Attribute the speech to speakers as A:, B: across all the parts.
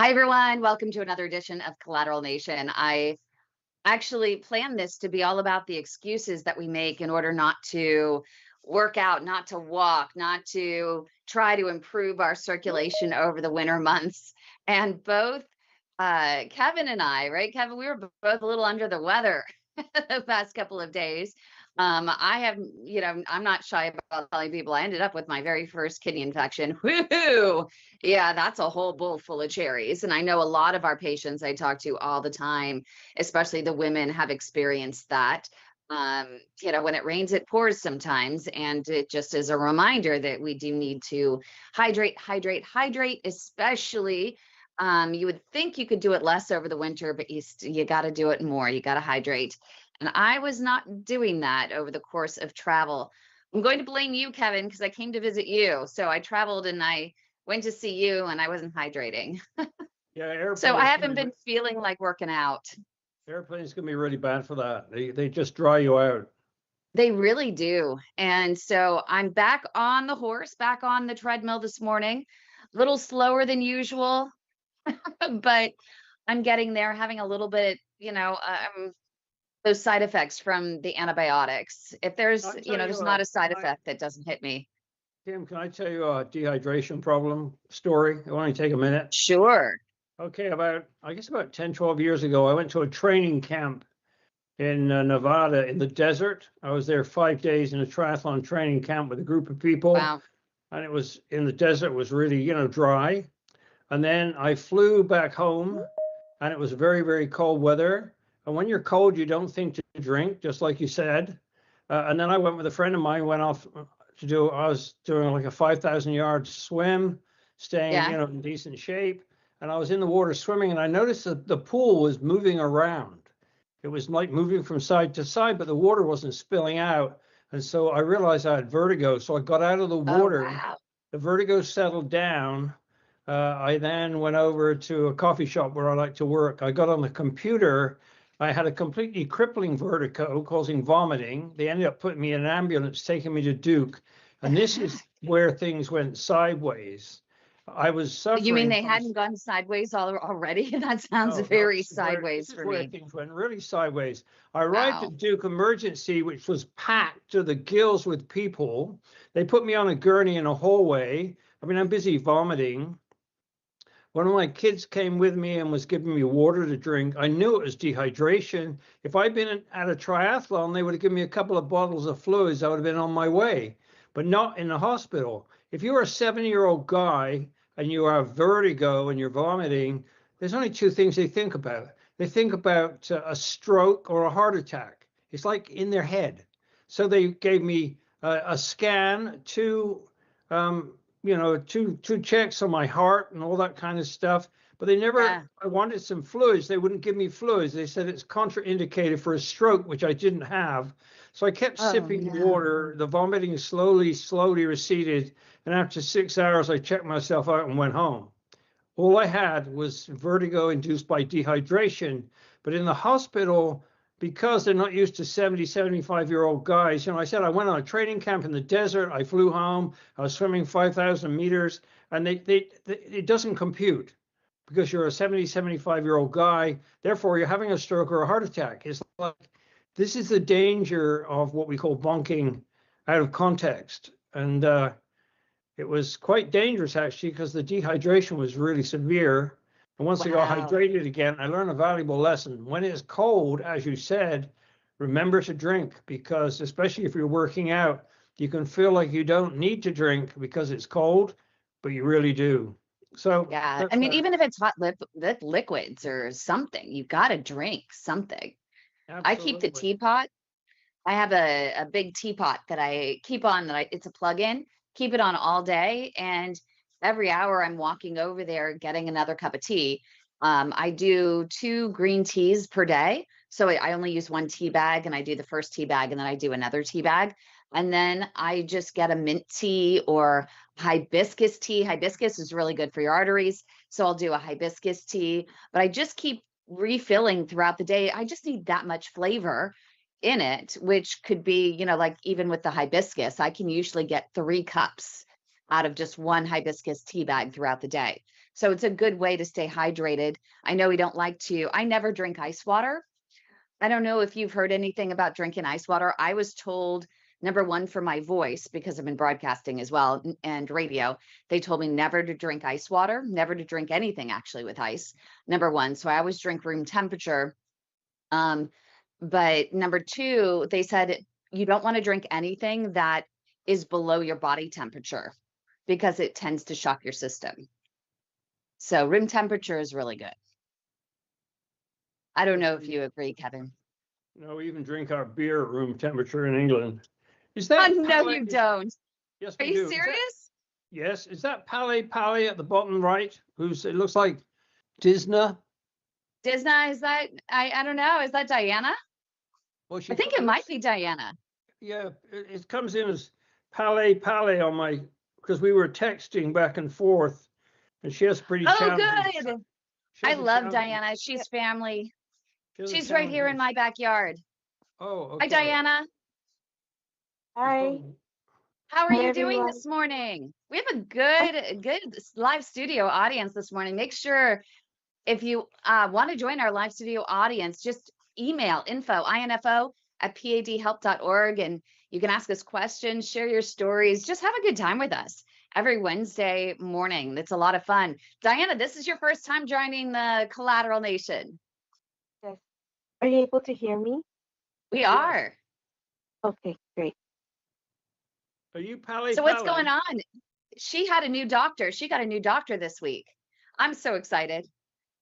A: Hi, everyone. Welcome to another edition of Collateral Nation. I actually planned this to be all about the excuses that we make in order not to work out, not to walk, not to try to improve our circulation over the winter months. And both Kevin and I, right, Kevin, we were both a little under the weather the past couple of days. I have, I'm not shy about telling people I ended up with my very first kidney infection. Woohoo! Yeah, that's a whole bowl full of cherries. And I know a lot of our patients I talk to all the time, especially the women, have experienced that. When it rains, it pours sometimes. And it just is a reminder that we do need to hydrate, hydrate, hydrate, especially. You would think you could do it less over the winter, but you got to do it more. You got to hydrate. And I was not doing that over the course of travel. I'm going to blame you, Kevin, because I came to visit you. So I traveled and I went to see you and I wasn't hydrating.
B: Yeah,
A: So I
B: airplanes can
A: haven't
B: be
A: been feeling like working out.
B: airplanes can be really bad for that. They just dry you out.
A: They really do. And so I'm back on the horse, back on the treadmill this morning, a little slower than usual, but I'm getting there, having a little bit, those side effects from the antibiotics. If there's,
B: I tell you,
A: there's not a side effect that doesn't hit me.
B: Tim, can I tell you a dehydration problem story? It will only take a minute.
A: Sure.
B: Okay, about 10, 12 years ago, I went to a training camp in Nevada in the desert. I was there 5 days in a triathlon training camp with a group of people,
A: Wow.
B: and it was in the desert. It was really, dry. And then I flew back home, and it was very, very cold weather. And when you're cold, you don't think to drink, just like you said. And then I went with a friend of mine, went off I was doing like a 5,000 yard swim, staying,
A: Yeah.
B: in decent shape. And I was in the water swimming, and I noticed that the pool was moving around. It was like moving from side to side, but the water wasn't spilling out. And so I realized I had vertigo. So I got out of the
A: Oh,
B: water.
A: wow.
B: The vertigo settled down. I then went over to a coffee shop where I like to work. I got on the computer. I had a completely crippling vertigo causing vomiting. They ended up putting me in an ambulance, taking me to Duke. And this is where things went sideways. I was
A: You mean
B: suffering
A: they
B: from.
A: hadn't gone sideways already? That sounds
B: No, no,
A: very
B: this
A: sideways
B: is
A: for
B: where
A: me.
B: things went really sideways. I arrived
A: Wow.
B: at Duke Emergency, which was packed to the gills with people. They put me on a gurney in a hallway. I mean, I'm busy vomiting. One of my kids came with me and was giving me water to drink. I knew it was dehydration. If I'd been at a triathlon, they would have given me a couple of bottles of fluids. I would have been on my way, but not in the hospital. If you're a 70-year-old guy and you have vertigo and you're vomiting, there's only two things they think about. They think about a stroke or a heart attack. It's like in their head. So they gave me a scan, um, two checks on my heart and all that kind of stuff. But they never,
A: Yeah.
B: I wanted some fluids. They wouldn't give me fluids. They said it's contraindicated for a stroke, which I didn't have. So I kept
A: Oh,
B: sipping
A: no.
B: water. The vomiting slowly receded. And after 6 hours, I checked myself out and went home. All I had was vertigo induced by dehydration. But in the hospital, because they're not used to 70, 75-year-old guys, I said I went on a training camp in the desert. I flew home. I was swimming 5,000 meters, and it doesn't compute because you're a 70, 75-year-old guy. Therefore, you're having a stroke or a heart attack. It's like this is the danger of what we call bonking out of context. And it was quite dangerous, actually, because the dehydration was really severe. And once I got
A: Wow.
B: hydrated again, I learned a valuable lesson. When it's cold, as you said, remember to drink, because especially if you're working out, you can feel like you don't need to drink because it's cold, but you really do. So
A: Yeah. I
B: that's
A: mean,
B: that.
A: even if it's hot liquids or something, you got to drink something. I keep the
B: Absolutely.
A: teapot. I have a big teapot that I keep on it's a plug-in, keep it on all day. And every hour I'm walking over there getting another cup of tea. I do 2 green teas per day. So I only use one tea bag and I do the first tea bag and then I do another tea bag. And then I just get a mint tea or hibiscus tea. Hibiscus is really good for your arteries. So I'll do a hibiscus tea, but I just keep refilling throughout the day. I just need that much flavor in it, which could be, like even with the hibiscus, I can usually get 3 cups out of just one hibiscus tea bag throughout the day. So it's a good way to stay hydrated. I know we don't like to, I never drink ice water. I don't know if you've heard anything about drinking ice water. I was told, number one, for my voice, because I've been broadcasting as well and radio, they told me never to drink ice water, never to drink anything actually with ice, number one. So I always drink room temperature. But number two, they said you don't want to drink anything that is below your body temperature because it tends to shock your system. So room temperature is really good. I don't know if you agree, Kevin.
B: No, we even drink our beer at room temperature in England. Is
A: Oh,
B: that
A: no, you don't.
B: Yes,
A: Are
B: we
A: you
B: do.
A: serious?
B: Yes, is that Pally at the bottom right? It looks like Disney.
A: Disney, is that, I don't know. Is that Diana?
B: Well,
A: I think it might be Diana.
B: Yeah, it comes in as Pally on my, because we were texting back and forth, and she has pretty
A: Oh,
B: challenging.
A: good. I love Diana. She's family. She's right here in my backyard.
B: Oh,
A: Hi,
B: okay.
A: Diana.
C: Hi.
A: How are
C: Hi,
A: you doing
C: everyone.
A: this morning? We have a good live studio audience this morning. Make sure if you want to join our live studio audience, just email info at padhelp.org, and you can ask us questions, share your stories, just have a good time with us every Wednesday morning. It's a lot of fun. Diana, this is your first time joining the Collateral Nation.
C: Yes. Are you able to hear me?
A: We are.
C: Okay, great.
B: Are you Pally?
A: So what's going on? She had a new doctor. She got a new doctor this week. I'm so excited.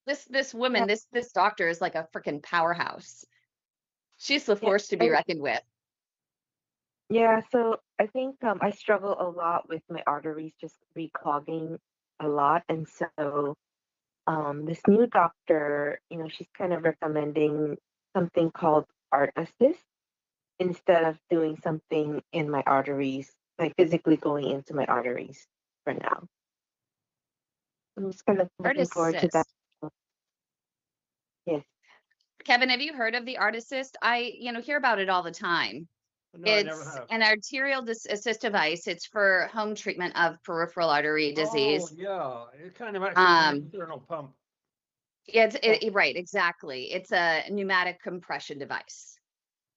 A: This woman, this doctor is like a freaking powerhouse. She's the force to be reckoned with.
C: Yeah, so I think I struggle a lot with my arteries just reclogging a lot. And so this new doctor, she's kind of recommending something called Art Assist instead of doing something in my arteries, like physically going into my arteries for now. I'm just kind of looking forward to that. Yes.
A: Kevin, have you heard of the Art Assist? I hear about it all the time.
B: No, I never
A: It's
B: have.
A: an arterial assist device. It's for home treatment of peripheral artery disease.
B: Oh, yeah. It kind of acts like an internal pump.
A: Yeah, right, exactly. It's a pneumatic compression device.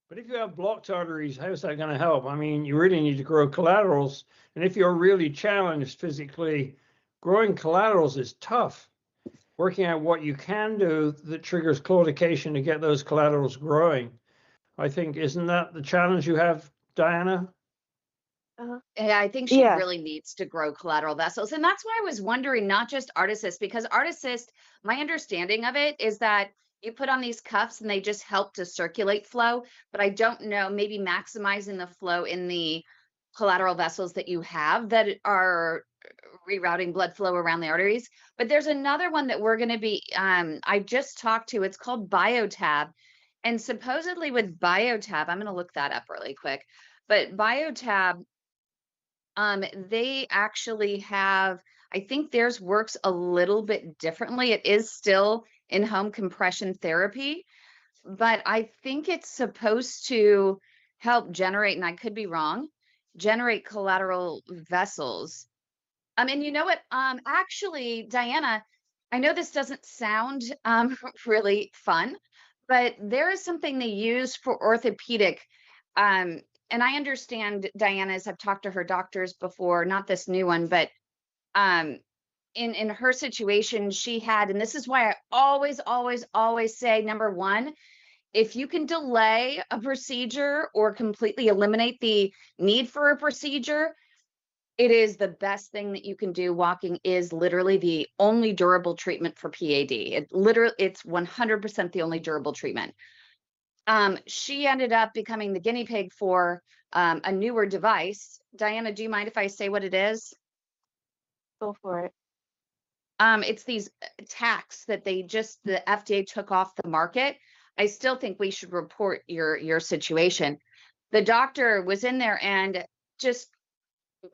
B: But if you have blocked arteries, how's that going to help? I mean, you really need to grow collaterals. And if you're really challenged physically, growing collaterals is tough. Working out what you can do that triggers claudication to get those collaterals growing. I think, isn't that the challenge you have, Diana?
A: Yeah, I think she really needs to grow collateral vessels. And that's why I was wondering, not just Art Assist, because Art Assist, my understanding of it is that you put on these cuffs and they just help to circulate flow. But I don't know, maybe maximizing the flow in the collateral vessels that you have that are rerouting blood flow around the arteries. But there's another one that we're going to be, I just talked to, it's called BioTab. And supposedly with BioTab, I'm going to look that up really quick. But BioTab, they actually have, I think theirs works a little bit differently. It is still in-home compression therapy, but I think it's supposed to help generate, and I could be wrong, generate collateral vessels. And you know what? Actually, Diana, I know this doesn't sound really fun, but there is something they use for orthopedic. And I understand Diana's, I've talked to her doctors before, not this new one, but in her situation, she had, and this is why I always say, number one, if you can delay a procedure or completely eliminate the need for a procedure, it is the best thing that you can do. Walking is literally the only durable treatment for PAD. It's 100% the only durable treatment. She ended up becoming the guinea pig for a newer device. Diana, do you mind if I say what it is?
C: Go for it.
A: It's these tacks that the FDA took off the market. I still think we should report your situation. The doctor was in there and just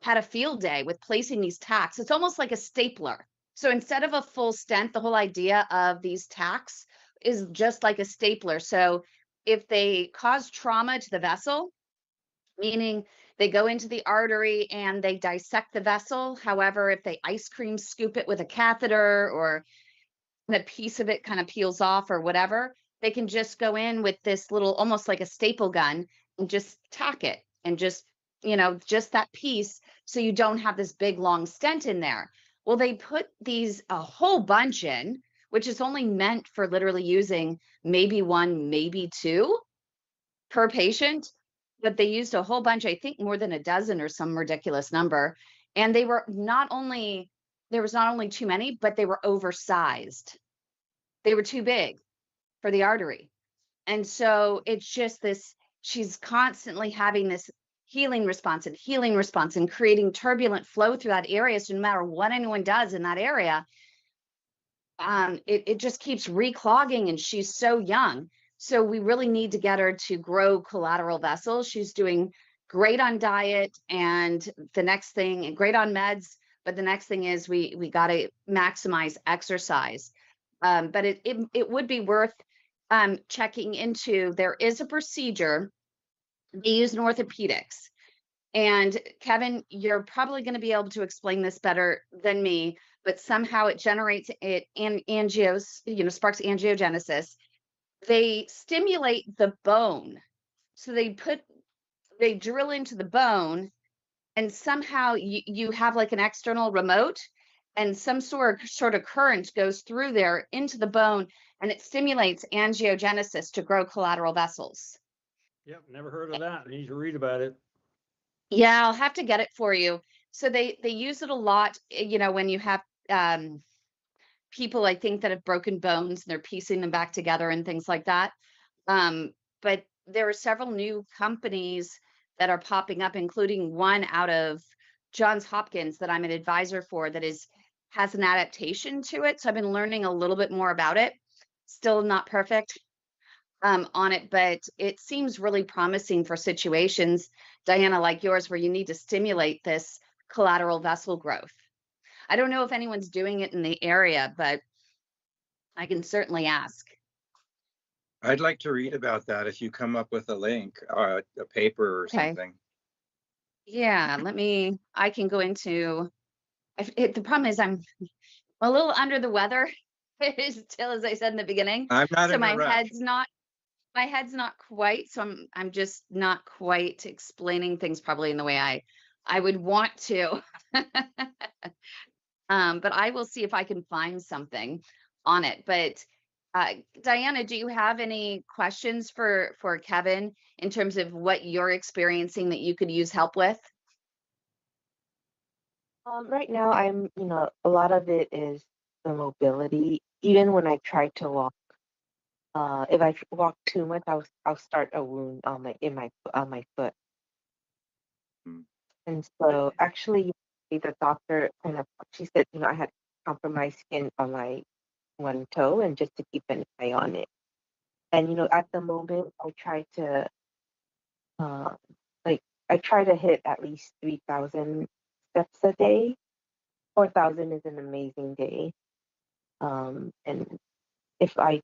A: had a field day with placing these tacks. It's almost like a stapler. So instead of a full stent, the whole idea of these tacks is just like a stapler. So if they cause trauma to the vessel, meaning they go into the artery and they dissect the vessel. However, if they ice cream scoop it with a catheter, or a piece of it kind of peels off or whatever, they can just go in with this little, almost like a staple gun, and just tack it, and just, just that piece, so you don't have this big long stent in there. Well, they put a whole bunch in, which is only meant for literally using maybe one, maybe two per patient, but they used a whole bunch, I think more than a dozen or some ridiculous number. And there was not only too many, but they were oversized. They were too big for the artery. And so it's just this, she's constantly having this healing response and creating turbulent flow through that area. So no matter what anyone does in that area, it just keeps reclogging, and she's so young. So we really need to get her to grow collateral vessels. She's doing great on diet, and great on meds. But the next thing is we got to maximize exercise. But it would be worth checking into. There is a procedure they use in orthopedics. And Kevin, you're probably going to be able to explain this better than me, but somehow it generates sparks angiogenesis. They stimulate the bone. So they drill into the bone, and somehow you have like an external remote, and some sort of current goes through there into the bone, and it stimulates angiogenesis to grow collateral vessels.
B: Yep, never heard of that. I need to read about it.
A: Yeah, I'll have to get it for you. So they use it a lot, when you have people, I think, that have broken bones and they're piecing them back together and things like that. But there are several new companies that are popping up, including one out of Johns Hopkins that I'm an advisor for that has an adaptation to it. So I've been learning a little bit more about it. Still not perfect on it, but it seems really promising for situations, Diana, like yours, where you need to stimulate this collateral vessel growth. I don't know if anyone's doing it in the area, but I can certainly ask.
D: I'd like to read about that if you come up with a link, a paper or something.
A: Yeah, I can go into, the problem is I'm a little under the weather, still, as I said in the beginning.
D: I'm not
A: so
D: in a rush.
A: My head's not quite, so I'm just not quite explaining things probably in the way I would want to. But I will see if I can find something on it. But Diana, do you have any questions for Kevin in terms of what you're experiencing that you could use help with?
C: Right now, a lot of it is the mobility. Even when I try to walk, if I walk too much, I'll start a wound on my foot.
D: Hmm.
C: And so actually, the doctor she said, I had compromised skin on my one toe, and just to keep an eye on it. And at the moment, I try to hit at least 3,000 steps a day. 4,000 is an amazing day. And if I'm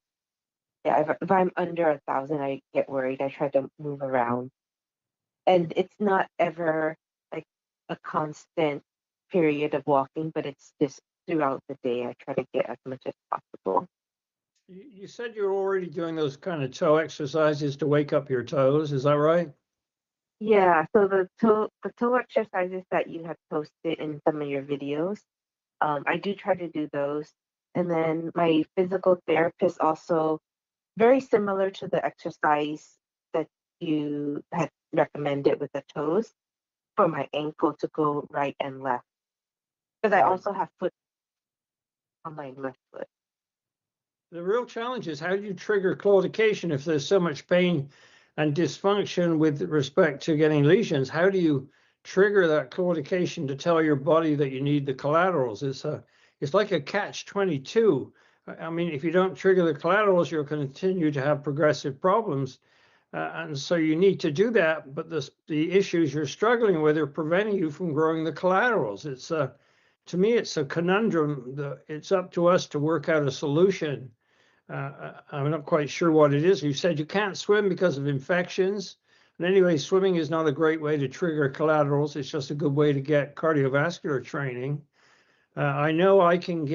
C: under 1,000, I get worried. I try to move around, and it's not ever like a constant period of walking, but it's just throughout the day. I try to get as much as possible.
B: You said you're already doing those kind of toe exercises to wake up your toes. Is that right?
C: Yeah. So the toe exercises that you have posted in some of your videos, I do try to do those. And then my physical therapist also, very similar to the exercise that you had recommended with the toes, for my ankle to go right and left. Because I also have foot on my left foot.
B: The real challenge is, how do you trigger claudication if there's so much pain and dysfunction with respect to getting lesions? How do you trigger that claudication to tell your body that you need the collaterals? It's like a catch-22. I mean, if you don't trigger the collaterals, you'll continue to have progressive problems. And so you need to do that, but the issues you're struggling with are preventing you from growing the collaterals. To me, it's a conundrum. It's up to us to work out a solution. I'm not quite sure what it is. You said you can't swim because of infections. And anyway, swimming is not a great way to trigger collaterals. It's just a good way to get cardiovascular training. I know I can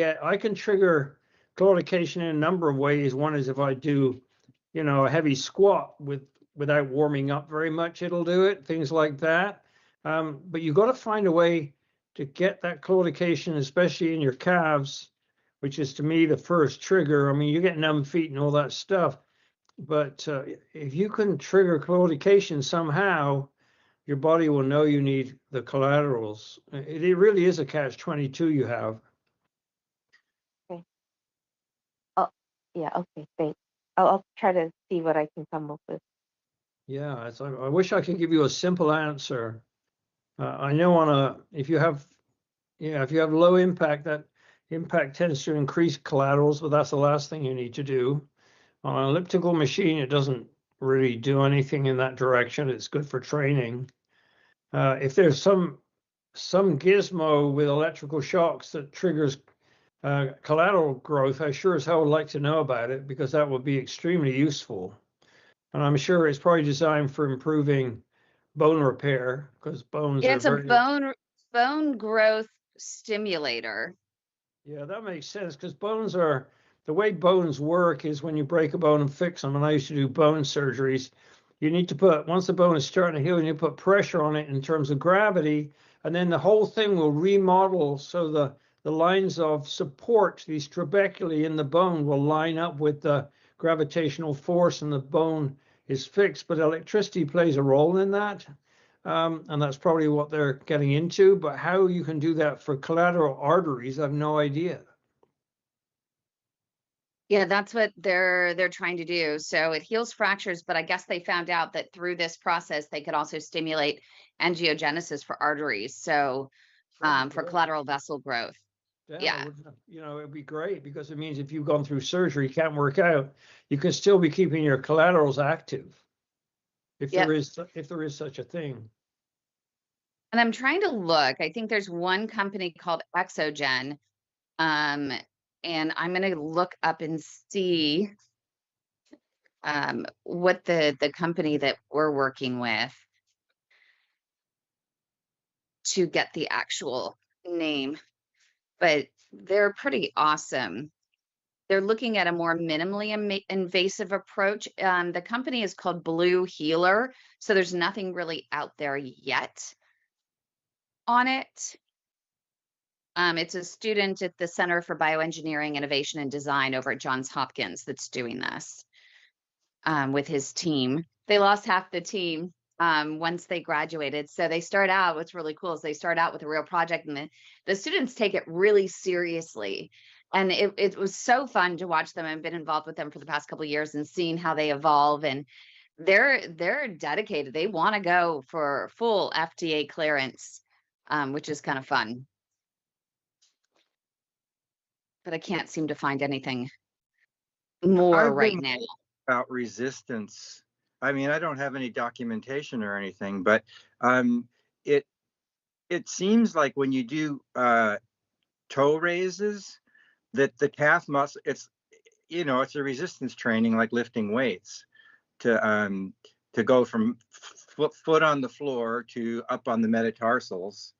B: trigger claudication in a number of ways. One is if I do, a heavy squat without warming up very much, it'll do it, things like that. But you've got to find a way to get that claudication, especially in your calves, which is to me the first trigger. I mean, you get numb feet and all that stuff, but if you can trigger claudication somehow, your body will know you need the collaterals. It really is a catch-22 you have.
C: Okay. Oh, yeah. Okay. Thanks. I'll try to see what I can come up with.
B: Yeah, I wish I could give you a simple answer. I know if you have low impact, that impact tends to increase collaterals, but that's the last thing you need to do. On an elliptical machine, it doesn't really do anything in that direction. It's good for training. If there's some gizmo with electrical shocks that triggers collateral growth, I sure as hell would like to know about it, because that would be extremely useful. And I'm sure it's probably designed for improving bone repair, because bones
A: Yeah,
B: are
A: it's a
B: very
A: bone growth stimulator.
B: Yeah, that makes sense, because the way bones work is when you break a bone and fix them. And I used to do bone surgeries. You need to once the bone is starting to heal, you need to put pressure on it in terms of gravity, and then the whole thing will remodel. So the lines of support, these trabeculae in the bone, will line up with the gravitational force, and the bone is fixed. But electricity plays a role in that. And that's probably what they're getting into. But how you can do that for collateral arteries, I have no idea.
A: Yeah, that's what they're trying to do. So it heals fractures, but I guess they found out that through this process, they could also stimulate angiogenesis for arteries. So for collateral vessel growth. Yeah.
B: It'd be great, because it means if you've gone through surgery, can't work out, you can still be keeping your collaterals active. If
A: Yep.
B: there is such a thing.
A: And I'm trying to look. I think there's one company called Exogen. And I'm going to look up and see what the company that we're working with to get the actual name, but they're pretty awesome. They're looking at a more minimally invasive approach. The company is called Blue Healer, so there's nothing really out there yet on it. It's a student at the Center for Bioengineering, Innovation, and Design over at Johns Hopkins that's doing this with his team. They lost half the team once they graduated. So they start out, what's really cool is they start out with a real project, and the students take it really seriously. And it was so fun to watch them. I've been involved with them for the past couple of years and seeing how they evolve. And they're dedicated. They want to go for full FDA clearance, which is kind of fun. But I can't seem to find anything more right now.
D: About resistance. I mean, I don't have any documentation or anything, but it seems like when you do toe raises, that the calf muscle, it's a resistance training, like lifting weights, to go from foot on the floor to up on the metatarsals,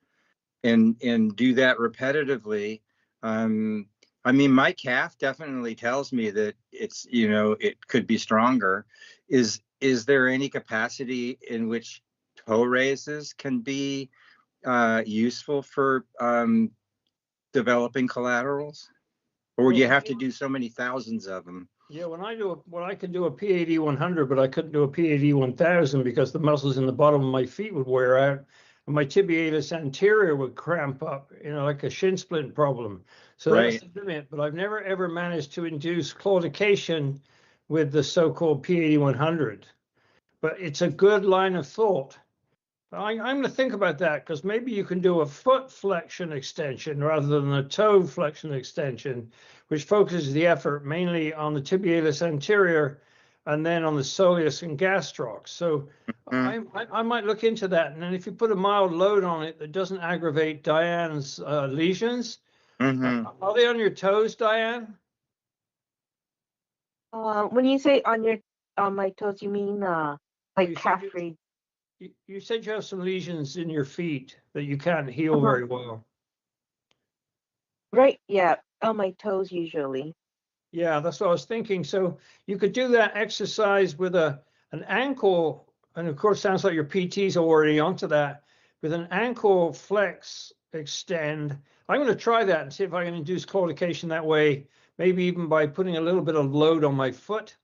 D: and do that repetitively. I mean, my calf definitely tells me that it's, it could be stronger. Is there any capacity in which toe raises can be useful for developing collaterals? Or would you have to do so many thousands of them?
B: Yeah, I could do a P.A.D. 100, but I couldn't do a P.A.D. 1000 because the muscles in the bottom of my feet would wear out, and my tibialis anterior would cramp up, like a shin splint problem. So
D: Right.
B: That's the limit. But I've never ever managed to induce claudication with the so-called P.A.D. 100. But it's a good line of thought. I'm going to think about that, because maybe you can do a foot flexion extension rather than a toe flexion extension, which focuses the effort mainly on the tibialis anterior and then on the soleus and gastroc. So I might look into that. And then if you put a mild load on it that doesn't aggravate Diane's lesions, are they on your toes, Diane?
C: When you say on my toes, you mean like calf raises?
B: You said you have some lesions in your feet that you can't heal
C: Uh-huh.
B: very well.
C: Right, yeah, on my toes usually.
B: Yeah, that's what I was thinking. So you could do that exercise with an ankle, and of course, sounds like your PT's already onto that. With an ankle flex extend, I'm going to try that and see if I can induce claudication that way. Maybe even by putting a little bit of load on my foot,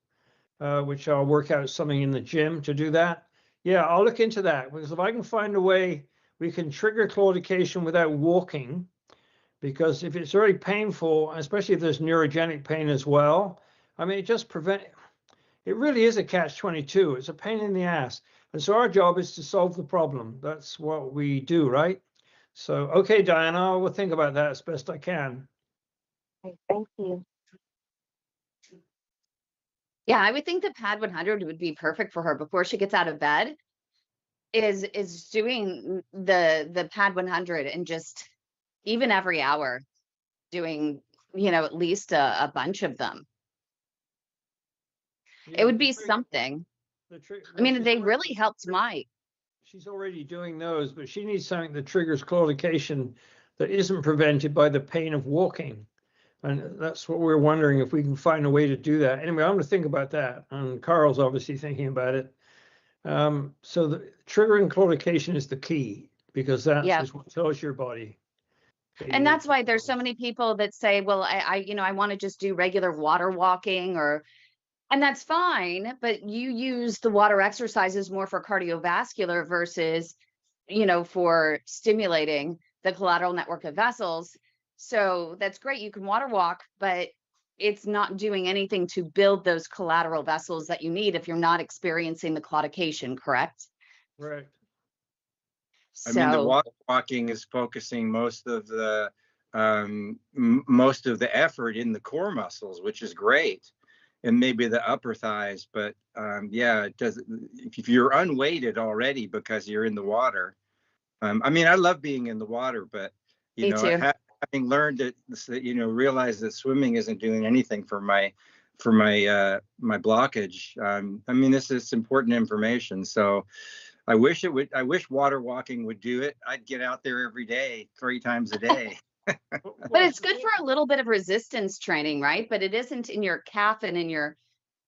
B: which I'll work out something in the gym to do that. Yeah, I'll look into that because if I can find a way we can trigger claudication without walking, because if it's very painful, especially if there's neurogenic pain as well, I mean, it really is a catch-22. It's a pain in the ass. And so our job is to solve the problem. That's what we do, right? So, okay, Diana, I will think about that as best I can.
C: Okay, thank you.
A: Yeah, I would think the P.A.D 100 would be perfect for her before she gets out of bed. Is doing the P.A.D 100 and just even every hour doing, at least a bunch of them.
B: Yeah,
A: It would be something. I mean, they really helped Mike.
B: She's already doing those, but she needs something that triggers claudication that isn't prevented by the pain of walking. And that's what we're wondering if we can find a way to do that. Anyway, I'm going to think about that. And Carl's obviously thinking about it. So the triggering claudication is the key because that
A: Yeah.
B: is what tells your body.
A: And that's why there's so many people that say, well, I want to just do regular water walking and that's fine, but you use the water exercises more for cardiovascular versus, for stimulating the collateral network of vessels. So that's great. You can water walk, but it's not doing anything to build those collateral vessels that you need if you're not experiencing the claudication, correct?
B: Right.
D: I mean, the
A: So
D: walking is focusing most of the most of the effort in the core muscles, which is great, and maybe the upper thighs. But yeah, it does. If you're unweighted already because you're in the water, I mean, I love being in the water, but
A: me too.
D: having learned it, realize that swimming isn't doing anything for my my blockage. I mean, this is important information. So I wish water walking would do it. I'd get out there every day, 3 times a day.
A: But it's good for a little bit of resistance training, right? But it isn't in your calf and in your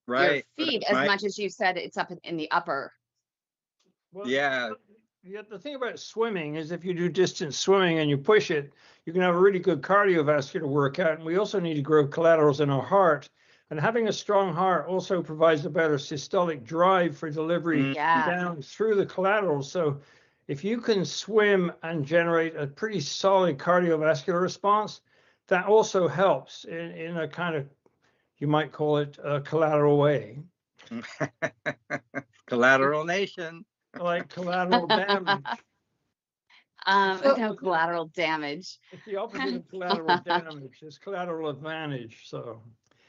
D: Right.
A: feet as much as you said it's up in the upper.
B: Well,
D: yeah.
B: The thing about swimming is if you do distance swimming and you push it, you can have a really good cardiovascular workout. And we also need to grow collaterals in our heart. And having a strong heart also provides a better systolic drive for delivery
A: Yeah.
B: down through the collaterals. So if you can swim and generate a pretty solid cardiovascular response, that also helps in a kind of, you might call it a collateral way.
D: Collateral nation.
B: Like collateral damage.
A: No collateral damage.
B: It's the opposite of collateral damage. It's collateral advantage. So,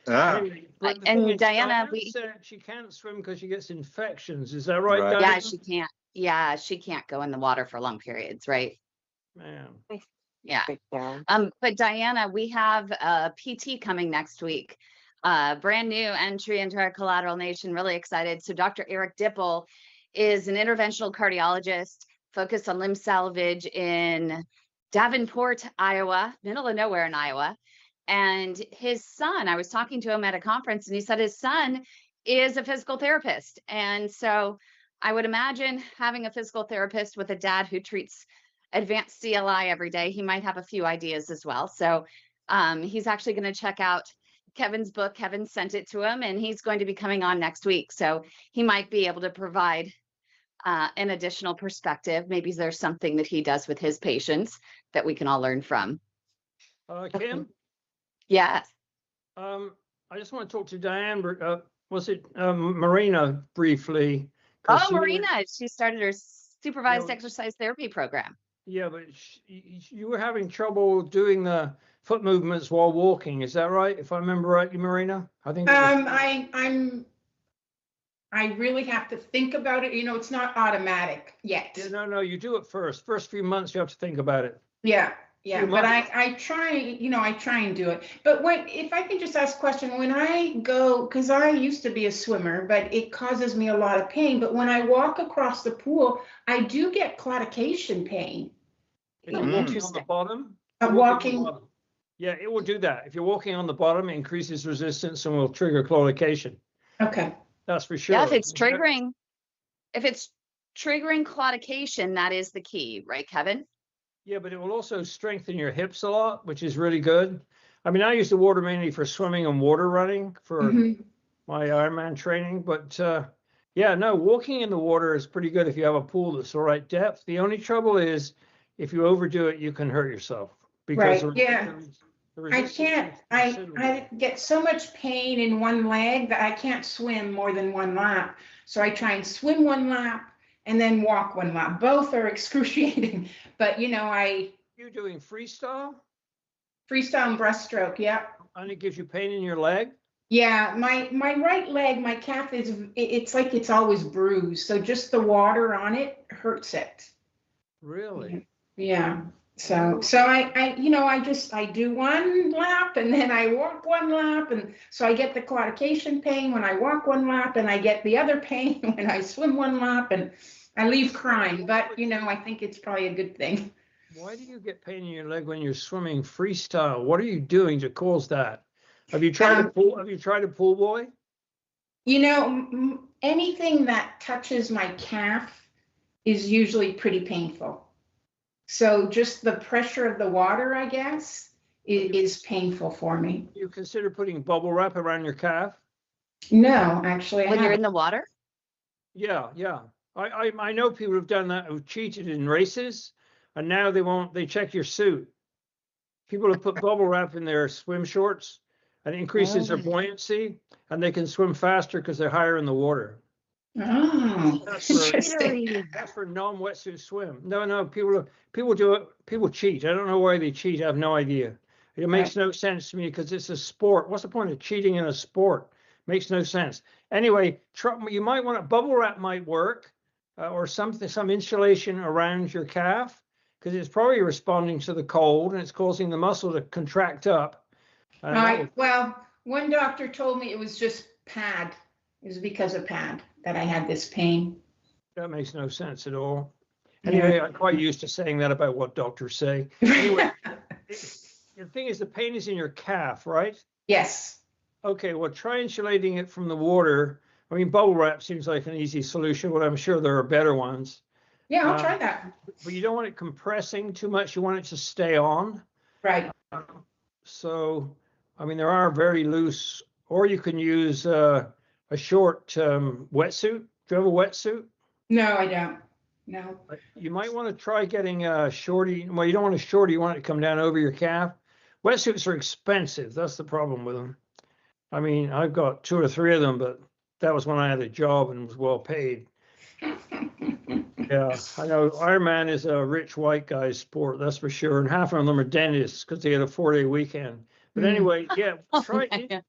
D: Anyway,
B: but the
A: and
B: thing is,
A: Diana,
B: said she can't swim because she gets infections. Is that right,
D: Right.
B: Diana?
A: Yeah, she can't. Yeah, she can't go in the water for long periods, right?
B: Man.
A: Yeah.
C: Breakdown.
A: But Diana, we have a PT coming next week. Brand new entry into our Collateral Nation. Really excited. So Dr. Eric Dipple is an interventional cardiologist focused on limb salvage in Davenport, Iowa, middle of nowhere in Iowa. And his son, I was talking to him at a conference, and he said his son is a physical therapist. And so I would imagine having a physical therapist with a dad who treats advanced CLI every day, he might have a few ideas as well. So he's actually going to check out Kevin's book. Kevin sent it to him, and he's going to be coming on next week. So he might be able to provide an additional perspective. Maybe there's something that he does with his patients that we can all learn from.
B: Kim?
A: Yes.
B: I just want to talk to Diane. Was it Marina briefly?
A: Oh, Marina, she started her supervised exercise therapy program.
B: Yeah, but you were having trouble doing the foot movements while walking. Is that right? If I remember rightly, Marina? I think.
E: I really have to think about it. It's not automatic yet.
B: Yeah, no, you do it first. First few months, you have to think about it.
E: Yeah. Yeah,
B: You
E: but
B: might-
E: I try, I try and do it. But if I can just ask a question, when I go, because I used to be a swimmer, but it causes me a lot of pain. But when I walk across the pool, I do get claudication pain.
B: If you're walking on the
E: Interesting.
B: bottom,
E: I'm
B: you're walking on the
E: walking,
B: bottom. Yeah, it will do that. If you're walking on the bottom, it increases resistance and will trigger claudication.
E: okay.
B: That's for sure.
A: Yeah, if it's triggering claudication, that is the key, right, Kevin?
B: Yeah, but it will also strengthen your hips a lot, which is really good. I mean, I use the water mainly for swimming and water running for
E: Mhm.
B: my Ironman training, but yeah, no, walking in the water is pretty good if you have a pool that's the right depth. The only trouble is if you overdo it, you can hurt yourself because
E: Right, yeah.
B: the
E: I
B: resistance
E: can't,
B: is
E: I
B: considerable.
E: get so much pain in one leg that I can't swim more than one lap. So I try and swim one lap and then walk one lap. Both are excruciating, but
B: You're doing freestyle
E: freestyle and breaststroke, yeah.
B: and it gives you pain in your leg.
E: Yeah, my right leg, my calf it's like it's always bruised. So just the water on it hurts it.
B: Really?
E: Yeah. So I do one lap and then I walk one lap, and so I get the claudication pain when I walk one lap, and I get the other pain when I swim one lap, and I leave crying, but I think it's probably a good thing.
B: Why do you get pain in your leg when you're swimming freestyle? What are you doing to cause that? Have you tried a pool boy?
E: Anything that touches my calf is usually pretty painful. So just the pressure of the water, I guess, is painful for me.
B: You consider putting bubble wrap around your calf?
E: No, actually, I
A: When you're
E: haven't.
A: in the water?
B: Yeah, yeah. I know people who've done that, who've cheated in races, and now they check your suit. People have put bubble wrap in their swim shorts and it increases their
A: Oh.
B: buoyancy, and they can swim faster because they're higher in the water.
E: Oh,
B: That's for
E: interesting.
A: Really?
B: that's for non-wetsuit swim. No, people do it. People cheat. I don't know why they cheat. I have no idea. It makes no sense to me because it's a sport. What's the point of cheating in a sport? Makes no sense. Anyway, you might want bubble wrap might work, or some insulation around your calf because it's probably responding to the cold and it's causing the muscle to contract up.
E: Well, one doctor told me it was just P.A.D. It was because of P.A.D. that I had this pain.
B: That makes no sense at all.
E: Yeah.
B: Anyway, I'm quite used to saying that about what doctors say. Anyway, the thing is, the pain is in your calf, right?
E: Yes.
B: Okay, well, try insulating it from the water. I mean, bubble wrap seems like an easy solution, but I'm sure there are better ones.
E: Yeah, I'll try that.
B: But you don't want it compressing too much. You want it to stay on.
E: Right.
B: So, I mean, there are very loose, or you can use a short wetsuit. Do you have a wetsuit?
E: No, I don't. No.
B: You might want to try getting a shorty. Well, you don't want a shorty. You want it to come down over your calf. Wetsuits are expensive. That's the problem with them. I mean, I've got 2 or 3 of them, but that was when I had a job and was well paid. Yeah, I know Ironman is a rich white guy's sport, that's for sure. And half of them are dentists because they had a 4-day weekend. But anyway, yeah, try
A: Oh my God.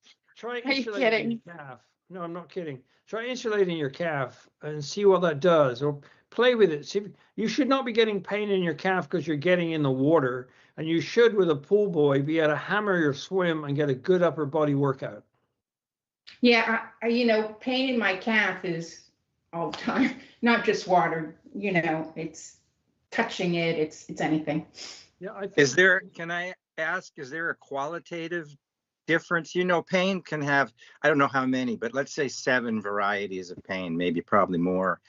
A: Are you
B: insulating
A: kidding?
B: your calf. No, I'm not kidding. Try insulating your calf and see what that does, or play with it. See, you should not be getting pain in your calf because you're getting in the water, and you should, with a pool boy, be able to hammer your swim and get a good upper body workout.
E: Yeah, pain in my calf is all the time, not just water, it's touching it, it's anything.
B: Yeah, I think.
D: Can I ask, is there a qualitative difference? Pain can have, I don't know how many, but let's say 7 varieties of pain, maybe probably more.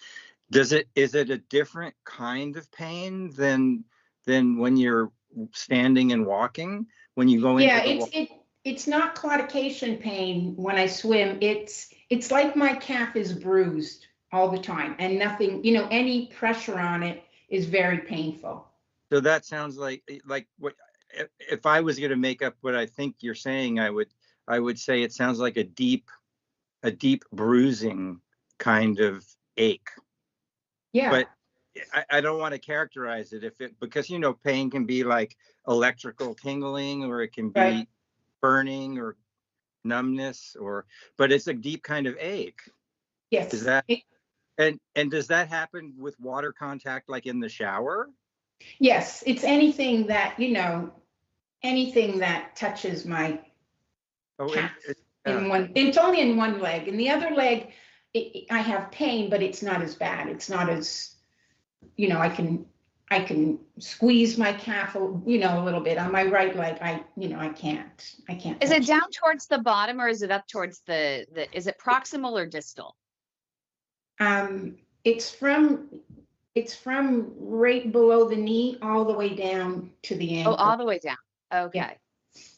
D: Is it a different kind of pain than when you're standing and walking, when you go into the water?
E: It's not claudication pain when I swim. It's like my calf is bruised all the time, and nothing, any pressure on it is very painful.
D: So that sounds like what, if I was going to make up what I think you're saying, I would say it sounds like a deep bruising kind of ache.
E: Yeah.
D: But I don't want to characterize it because pain can be like electrical tingling, or it can be
E: Right.
D: burning or numbness, but it's a deep kind of ache.
E: Yes.
D: Is that and does that happen with water contact, like in the shower?
E: Yes, it's anything that, anything that touches my
D: Oh,
E: calf
D: yeah.
E: in one, it's only in one leg. In the other leg, I have pain, but it's not as bad. It's not as, I can squeeze my calf, a little bit. On my right leg, I can't
A: Is it
E: touch
A: down towards the bottom or is it up towards is it proximal or distal?
E: It's from right below the knee all the way down to the
A: Oh,
E: ankle.
A: all the way down. Okay.
E: Yeah.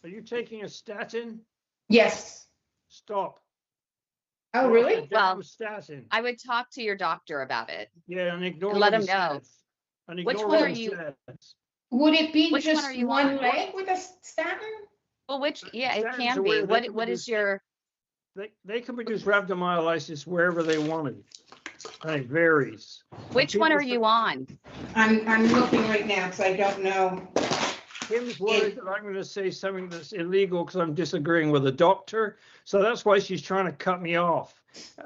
B: Are you taking a statin?
E: Yes.
B: Stop.
E: Oh,
B: Get off
E: really?
B: the
A: Well,
B: damn statin.
A: I would talk to your doctor about it
B: Yeah, and ignore
A: and
B: what
A: let
B: he
A: him know.
B: says. And
A: Which
B: ignore
A: one
B: what
A: are
B: he
A: you?
B: says.
E: Would it be
A: Which one are
E: just
A: you
E: one
A: on?
E: leg with a statin?
A: Well, yeah, it
B: Statins
A: can
B: are
A: be.
B: where they can
A: What is
B: produce,
A: your?
B: they can produce rhabdomyolysis wherever they want it. And it varies.
A: Which one are you on?
E: I'm looking right now because I don't know.
B: Kim's worried that I'm going to say something that's illegal because I'm disagreeing with a doctor. So that's why she's trying to cut me off.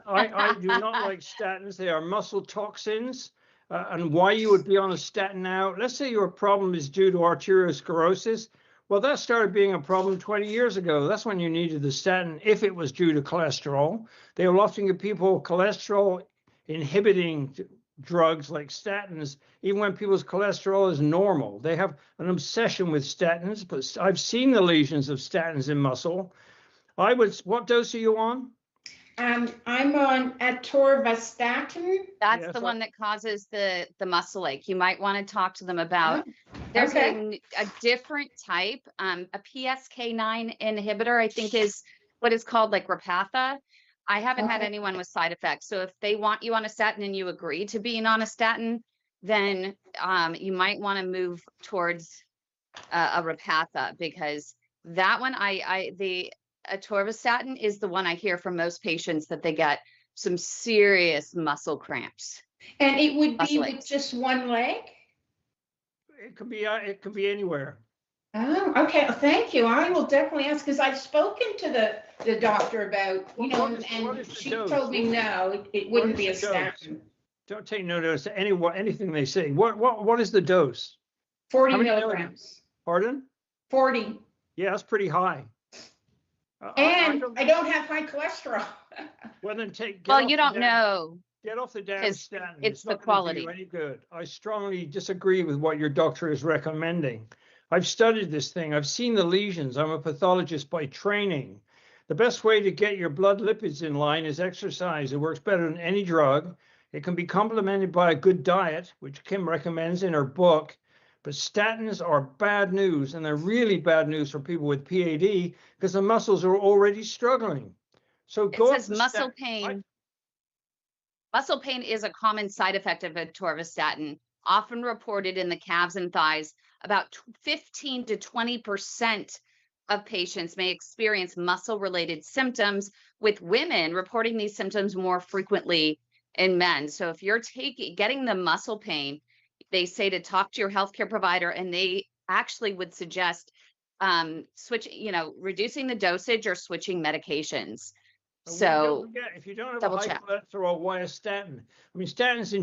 B: I do not like statins. They are muscle toxins. And why you would be on a statin now, let's say your problem is due to arteriosclerosis. Well, that started being a problem 20 years ago. That's when you needed the statin if it was due to cholesterol. They will often give people cholesterol inhibiting drugs like statins, even when people's cholesterol is normal. They have an obsession with statins, but I've seen the lesions of statins in muscle. What dose are you on?
E: I'm on atorvastatin.
A: That's
B: Yes,
A: the one that causes the muscle ache. You might want to talk to them about. There's
E: Okay.
A: a different type, a PSK9 inhibitor, I think is what is called like Repatha. I haven't had
E: Okay.
A: anyone with side effects. So if they want you on a statin and you agree to being on a statin, then you might want to move towards a Repatha, because that one, the atorvastatin is the one I hear from most patients that they get some serious muscle cramps.
E: And it would be
A: Muscle
E: with
A: aches.
E: just one leg?
B: it can be anywhere.
E: Oh, okay. Thank you. I will definitely ask because I've spoken to the doctor about,
B: What
E: and
B: is the
E: she
B: dose?
E: told me no, it
B: What
E: wouldn't
B: is
E: be
B: the
E: a
B: dose?
E: statin.
B: Don't take no notice to anything they say. What is the dose?
E: 40
B: How many
E: milligrams.
B: Pardon?
E: 40.
B: Yeah, that's pretty high.
E: And I don't have high cholesterol.
B: Well, then get
A: Well,
B: off
A: you
B: the
A: don't
B: damn,
A: know
B: get off the damn
A: because
B: statin.
A: it's the
B: not going to do
A: quality.
B: you any good. I strongly disagree with what your doctor is recommending. I've studied this thing. I've seen the lesions. I'm a pathologist by training. The best way to get your blood lipids in line is exercise. It works better than any drug. It can be complemented by a good diet, which Kim recommends in her book. But statins are bad news, and they're really bad news for people with P.A.D. because the muscles are already struggling. So
A: It
B: go off
A: says
B: the
A: muscle
B: statin.
A: pain. Muscle pain is a common side effect of atorvastatin, often reported in the calves and thighs. About 15 to 20% of patients may experience muscle-related symptoms, with women reporting these symptoms more frequently in men. So if you're getting the muscle pain, they say to talk to your healthcare provider, and they actually would suggest reducing the dosage or switching medications.
B: Don't
A: So
B: forget, if you don't have a
A: double
B: high
A: check.
B: cholesterol, why a statin? I mean, statins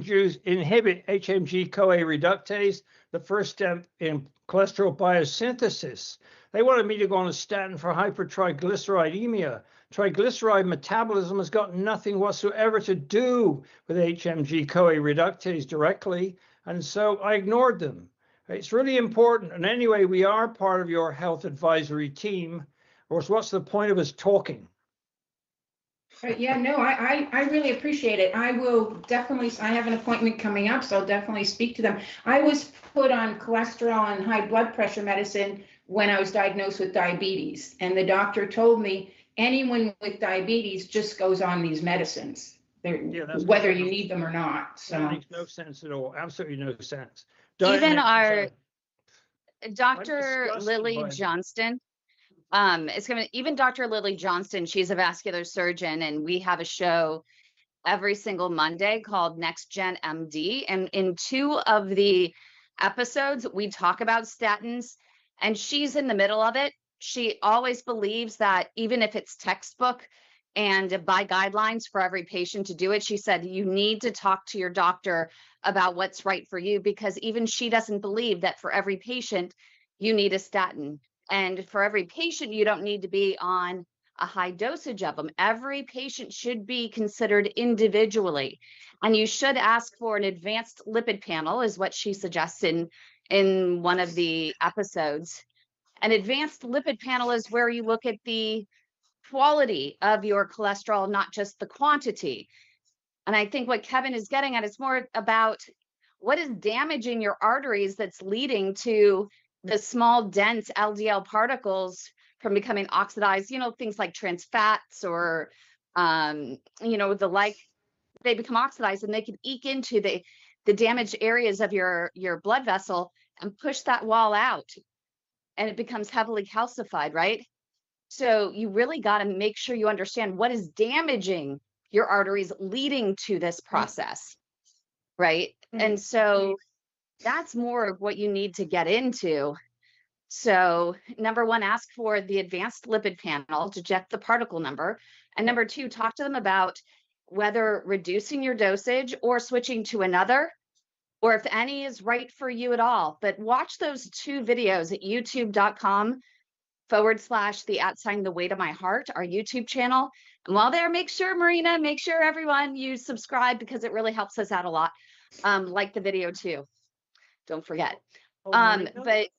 B: inhibit HMG-CoA reductase, the first step in cholesterol biosynthesis. They wanted me to go on a statin for hypertriglyceridemia. Triglyceride metabolism has got nothing whatsoever to do with HMG-CoA reductase directly, and so I ignored them. It's really important. And anyway, we are part of your health advisory team. Or what's the point of us talking?
E: Yeah, no, I really appreciate it. I will definitely, I have an appointment coming up, so I'll definitely speak to them. I was put on cholesterol and high blood pressure medicine when I was diagnosed with diabetes. And the doctor told me anyone with diabetes just goes on these medicines, whether you need them or not.
B: That
E: So
B: makes no sense at all. Absolutely no sense.
A: Even our
B: I'm
A: Dr.
B: disgusted
A: Lily
B: by it.
A: Johnston, even Dr. Lily Johnston, she's a vascular surgeon, and we have a show every single Monday called Next Gen MD. And in 2 of the episodes, we talk about statins, and she's in the middle of it. She always believes that even if it's textbook, and by guidelines for every patient to do it. She said, you need to talk to your doctor about what's right for you, because even she doesn't believe that for every patient, you need a statin. And for every patient, you don't need to be on a high dosage of them. Every patient should be considered individually. And you should ask for an advanced lipid panel, is what she suggests in one of the episodes. An advanced lipid panel is where you look at the quality of your cholesterol, not just the quantity. And I think what Kevin is getting at is more about what is damaging your arteries that's leading to the small, dense LDL particles from becoming oxidized, things like trans fats or, the like. They become oxidized and they can eke into the damaged areas of your blood vessel and push that wall out. And it becomes heavily calcified, right? So you really got to make sure you understand what is damaging your arteries leading to this process, right? And so that's more of what you need to get into. So number one, ask for the advanced lipid panel to check the particle number. And number two, talk to them about whether reducing your dosage or switching to another, or if any is right for you at all. But watch those 2 videos at youtube.com/the @ the way to my heart, our YouTube channel. And while there, make sure, Marina, make sure everyone you subscribe, because it really helps us out a lot. Like the video too. Don't forget. But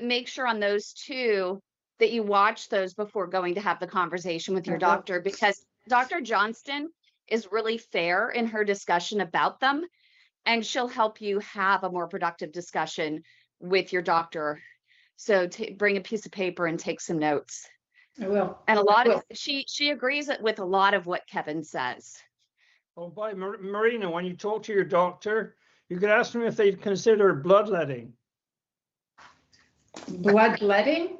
A: make sure on those 2 that you watch those before going to have the conversation with your doctor, because Dr. Johnston is really fair in her discussion about them, and she'll help you have a more productive discussion with your doctor. So bring a piece of paper and take some notes.
E: I will.
A: And she agrees with a lot of what Kevin says.
B: Oh, by Marina, when you talk to your doctor, you could ask them if they'd consider bloodletting.
E: Bloodletting?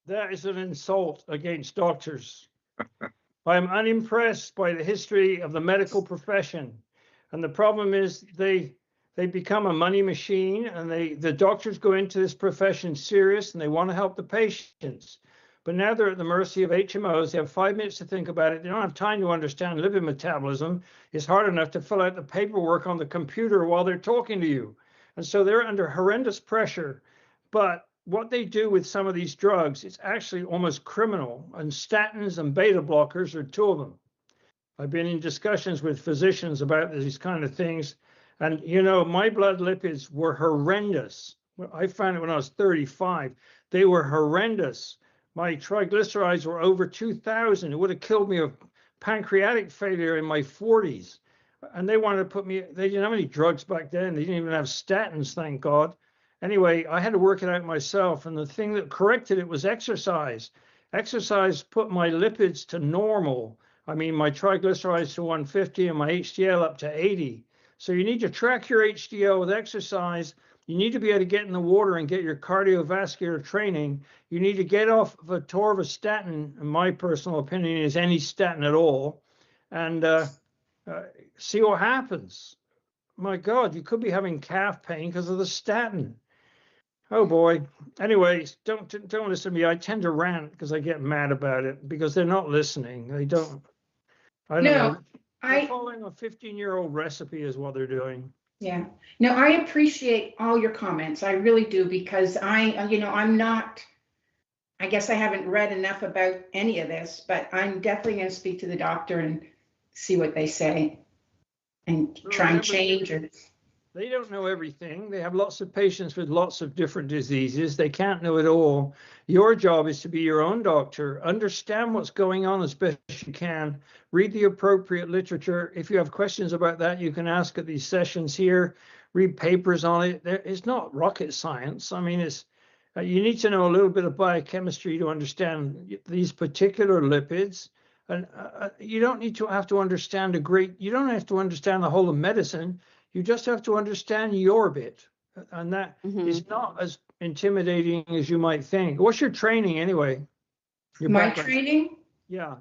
B: That is an insult against doctors. I'm unimpressed by the history of the medical profession. And the problem is they become a money machine, and the doctors go into this profession serious and they want to help the patients. But now they're at the mercy of HMOs. They have 5 minutes to think about it. They don't have time to understand lipid metabolism. It's hard enough to fill out the paperwork on the computer while they're talking to you. And so they're under horrendous pressure. But what they do with some of these drugs is actually almost criminal. And statins and beta blockers are 2 of them. I've been in discussions with physicians about these kind of things. And, my blood lipids were horrendous. I found it when I was 35. They were horrendous. My triglycerides were over 2,000. It would have killed me of pancreatic failure in my 40s. And they wanted to put me, they didn't have any drugs back then. They didn't even have statins, thank God. Anyway, I had to work it out myself. And the thing that corrected it was exercise. Exercise put my lipids to normal. I mean, my triglycerides to 150 and my HDL up to 80. So you need to track your HDL with exercise. You need to be able to get in the water and get your cardiovascular training. You need to get off of atorvastatin, in my personal opinion, is any statin at all, and see what happens. My God, you could be having calf pain because of the statin. Oh boy. Anyways, don't listen to me. I tend to rant because I get mad about it because they're not listening. They don't. I don't know. They're following a 15-year-old recipe is what they're doing.
E: Yeah. No, I appreciate all your comments. I really do, because I'm not, I guess I haven't read enough about any of this, but I'm definitely going to speak to the doctor and see what they say and try and change it.
B: They don't know everything. They have lots of patients with lots of different diseases. They can't know it all. Your job is to be your own doctor. Understand what's going on as best you can. Read the appropriate literature. If you have questions about that, you can ask at these sessions here. Read papers on it. It's not rocket science. I mean, you need to know a little bit of biochemistry to understand these particular lipids. And you don't need to have to understand you don't have to understand the whole of medicine. You just have to understand your bit, and that is not as intimidating as you might think. What's your training anyway?
E: My training?
B: Yeah.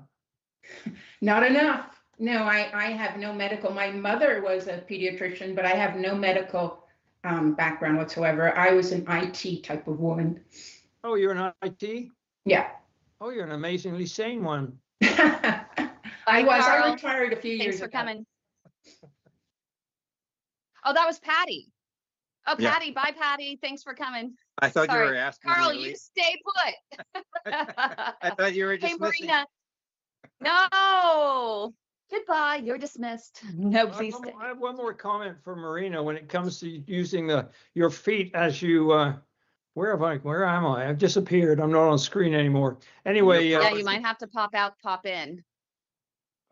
E: Not enough. No, I have no medical. My mother was a pediatrician, but I have no medical background whatsoever. I was an IT type of woman.
B: Oh, you're an IT?
E: Yeah.
B: Oh, you're an amazingly sane one.
E: I
A: Carl.
E: retired a few years
A: Thanks for
E: ago.
A: coming. Oh, that was Patty. Oh,
D: Yeah.
A: Patty. Bye, Patty. Thanks for coming.
D: I thought
A: Sorry.
D: you were asking
A: Carl,
D: me to
A: you
D: leave.
A: stay put.
D: I thought you were
A: Hey,
D: dismissing.
A: Marina. No. Goodbye. You're dismissed. No, please stay.
B: I have one more comment for Marina when it comes to using your feet as you. Where am I? I've disappeared. I'm not on screen anymore. Anyway,
A: Yeah, you might have to pop out, pop in.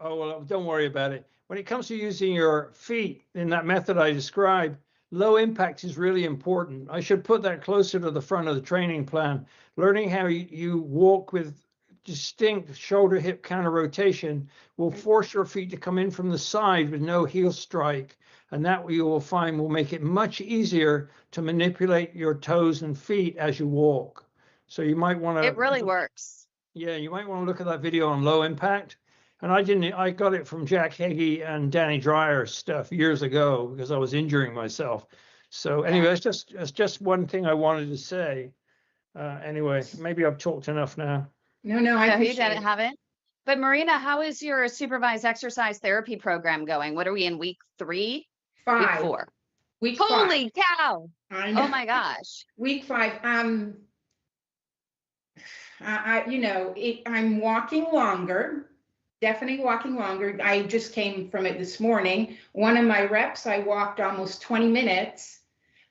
B: Oh, well, don't worry about it. When it comes to using your feet in that method I described, low impact is really important. I should put that closer to the front of the training plan. Learning how you walk with distinct shoulder hip counter rotation will force your feet to come in from the side with no heel strike. And that you will find will make it much easier to manipulate your toes and feet as you walk. So you might want to.
A: It really works.
B: Yeah, you might want to look at that video on low impact. And I got it from Jack Hagee and Danny Dreyer's stuff years ago because I was injuring myself. So anyway, that's just one thing I wanted to say. Anyway, maybe I've talked enough now.
E: No, I
A: No, you
E: appreciate
A: didn't
E: it.
A: have it. But Marina, how is your supervised exercise therapy program going? What are we in, week 3? Week
E: 5.
A: 4.
E: Week 5.
A: Holy cow.
E: I know.
A: Oh my gosh.
E: Week 5. I'm walking longer. Definitely walking longer. I just came from it this morning. One of my reps, I walked almost 20 minutes,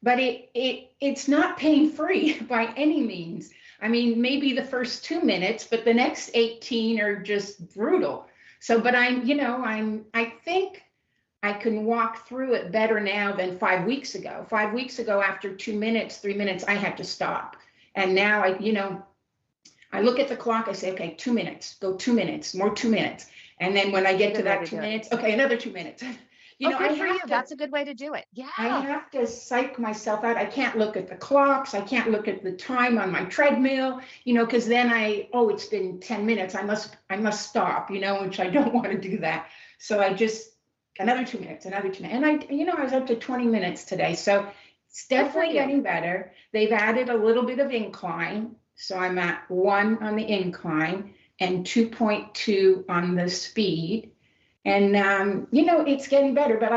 E: but it's not pain-free by any means. I mean, maybe the first 2 minutes, but the next 18 are just brutal. So, but I think I can walk through it better now than 5 weeks ago. 5 weeks ago, after 2 minutes, 3 minutes, I had to stop. And now I look at the clock, I say, okay, 2 minutes, go 2 minutes, more 2 minutes. And then when I get to that 2 minutes, okay, another 2 minutes.
A: Good for you. That's a good way to do it. Yeah.
E: I have to psych myself out. I can't look at the clocks. I can't look at the time on my treadmill, because then it's been 10 minutes. I must stop, which I don't want to do that. So I just, another 2 minutes, another 2 minutes. And I was up to 20 minutes today. So it's definitely getting better. They've added a little bit of incline. So I'm at 1 on the incline and 2.2 on the speed. And, it's getting better, but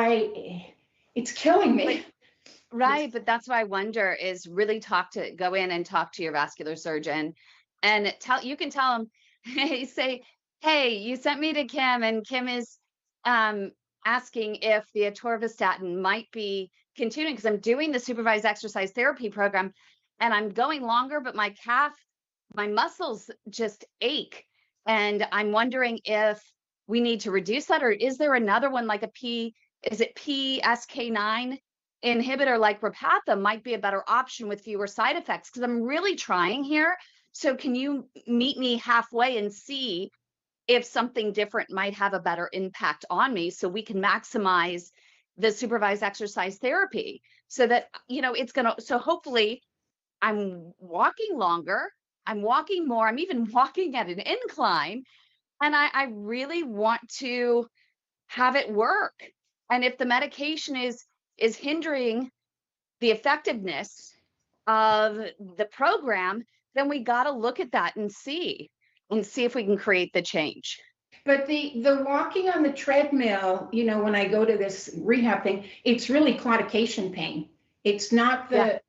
E: it's killing me.
A: Right. But that's why I wonder is really go in and talk to your vascular surgeon and you can tell him, hey, you sent me to Kim and Kim is asking if the atorvastatin might be continuing because I'm doing the supervised exercise therapy program and I'm going longer, but my muscles just ache. And I'm wondering if we need to reduce that, or is there another one like is it PCSK9 inhibitor like Repatha might be a better option with fewer side effects? Because I'm really trying here. So can you meet me halfway and see if something different might have a better impact on me so we can maximize the supervised exercise therapy so that, so hopefully I'm walking longer, I'm walking more, I'm even walking at an incline. And I really want to have it work. And if the medication is hindering the effectiveness of the program, then we got to look at that and see if we can create the change.
E: But the walking on the treadmill, when I go to this rehab thing, it's really claudication pain. It's not the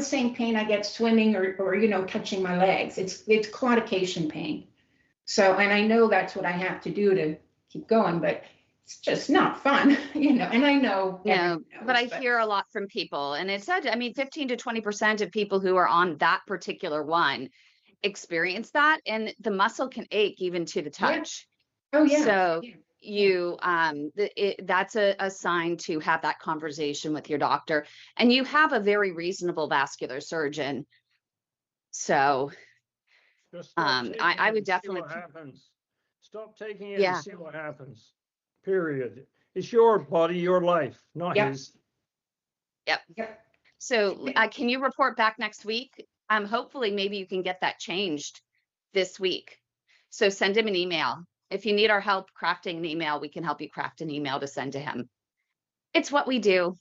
E: same pain I get swimming or touching my legs. It's claudication pain. So, and I know that's what I have to do to keep going, but it's just not fun, and I know.
A: No, but I hear a lot from people, and it said, 15 to 20% of people who are on that particular one experience that, and the muscle can ache even to the touch.
E: Yeah. Oh yeah.
A: So you, that's a sign to have that conversation with your doctor, and you have a very reasonable vascular surgeon. So I would definitely.
B: See what happens. Stop taking it and see what happens. Period. It's your body, your life, not his.
A: Yep. So can you report back next week? Hopefully maybe you can get that changed this week. So send him an email. If you need our help crafting an email, we can help you craft an email to send to him. It's what we do.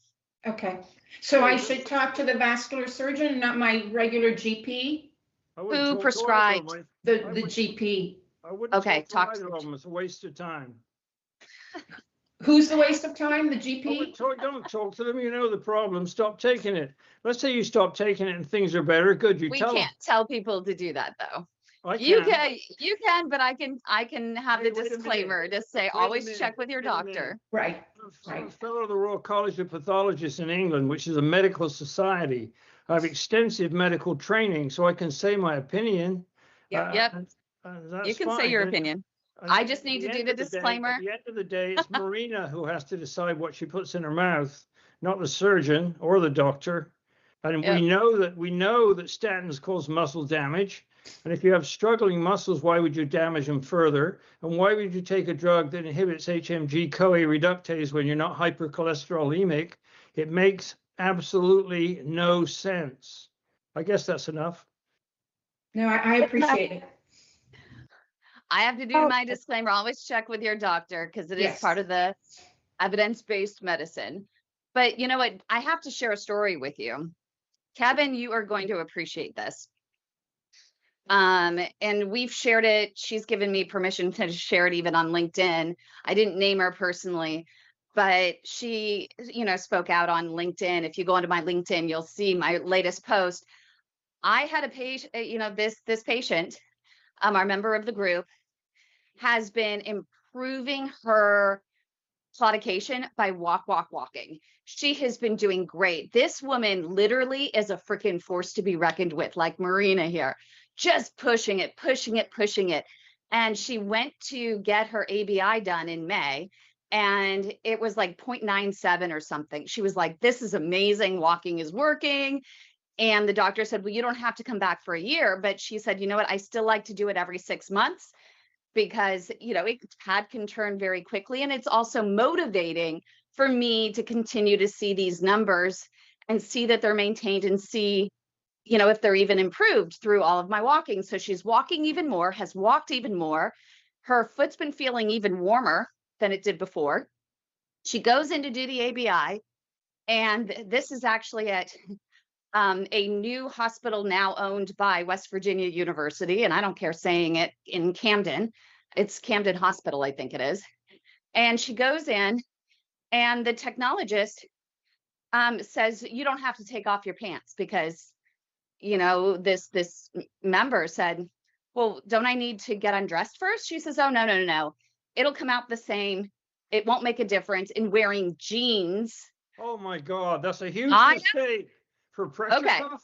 E: Okay. So I should talk to the vascular surgeon, not my regular GP?
A: Who prescribed?
E: The GP.
B: I wouldn't
A: Okay,
B: talk
A: talk
B: to
A: to
B: either of them. It's a waste of time.
E: Who's the waste of time? The
B: Oh,
E: GP?
B: don't talk to them. You know the problem. Stop taking it. Let's say you stop taking it and things are better. Good. You
A: We
B: tell them.
A: can't tell people to do that though.
B: I
A: You
B: can.
A: can, but I can have
B: Hey,
A: the
B: wait a minute.
A: disclaimer to say
B: Wait a
A: always
B: minute.
A: check with your
B: Wait a minute.
A: doctor.
E: Right.
B: I'm a
E: Right.
B: fellow of the Royal College of Pathologists in England, which is a medical society. I have extensive medical training, so I can say my opinion.
A: Yep.
B: That's
A: You can say
B: fine.
A: your
B: And-
A: opinion.
B: and
A: I just
B: at
A: need to do
B: end
A: the
B: of day-
A: disclaimer.
B: At the end of the day, it's Marina who has to decide what she puts in her mouth, not the surgeon or the doctor. And
A: Yep.
B: we know that statins cause muscle damage. And if you have struggling muscles, why would you damage them further? And why would you take a drug that inhibits HMG-CoA reductase when you're not hypercholesterolemic? It makes absolutely no sense. I guess that's enough.
E: No, I appreciate it.
A: I have to do
C: Oh,
A: my disclaimer. Always check with your doctor because it is
E: Yes.
A: part of the evidence-based medicine. But you know what? I have to share a story with you. Kevin, you are going to appreciate this. And we've shared it. She's given me permission to share it even on LinkedIn. I didn't name her personally, but she, spoke out on LinkedIn. If you go onto my LinkedIn, you'll see my latest post. I had a patient, this patient, our member of the group, has been improving her claudication by walking. She has been doing great. This woman literally is a freaking force to be reckoned with, like Marina here, just pushing it. And she went to get her ABI done in May, and it was like 0.97 or something. She was like, this is amazing. Walking is working. And the doctor said, well, you don't have to come back for a year. But she said, you know what? I still like to do it every 6 months because, P.A.D can turn very quickly. And it's also motivating for me to continue to see these numbers and see that they're maintained and see, if they're even improved through all of my walking. So she's walking even more, has walked even more. Her foot's been feeling even warmer than it did before. She goes in to do the ABI. And this is actually at a new hospital now owned by West Virginia University. And I don't care saying it, in Camden. It's Camden Hospital, I think it is. And she goes in, and the technologist says, you don't have to take off your pants because, this member said, well, don't I need to get undressed first? She says, oh, no. It'll come out the same. It won't make a difference in wearing jeans.
B: Oh my God, that's a huge
A: I-
B: mistake for pressure
A: Okay.
B: cuff.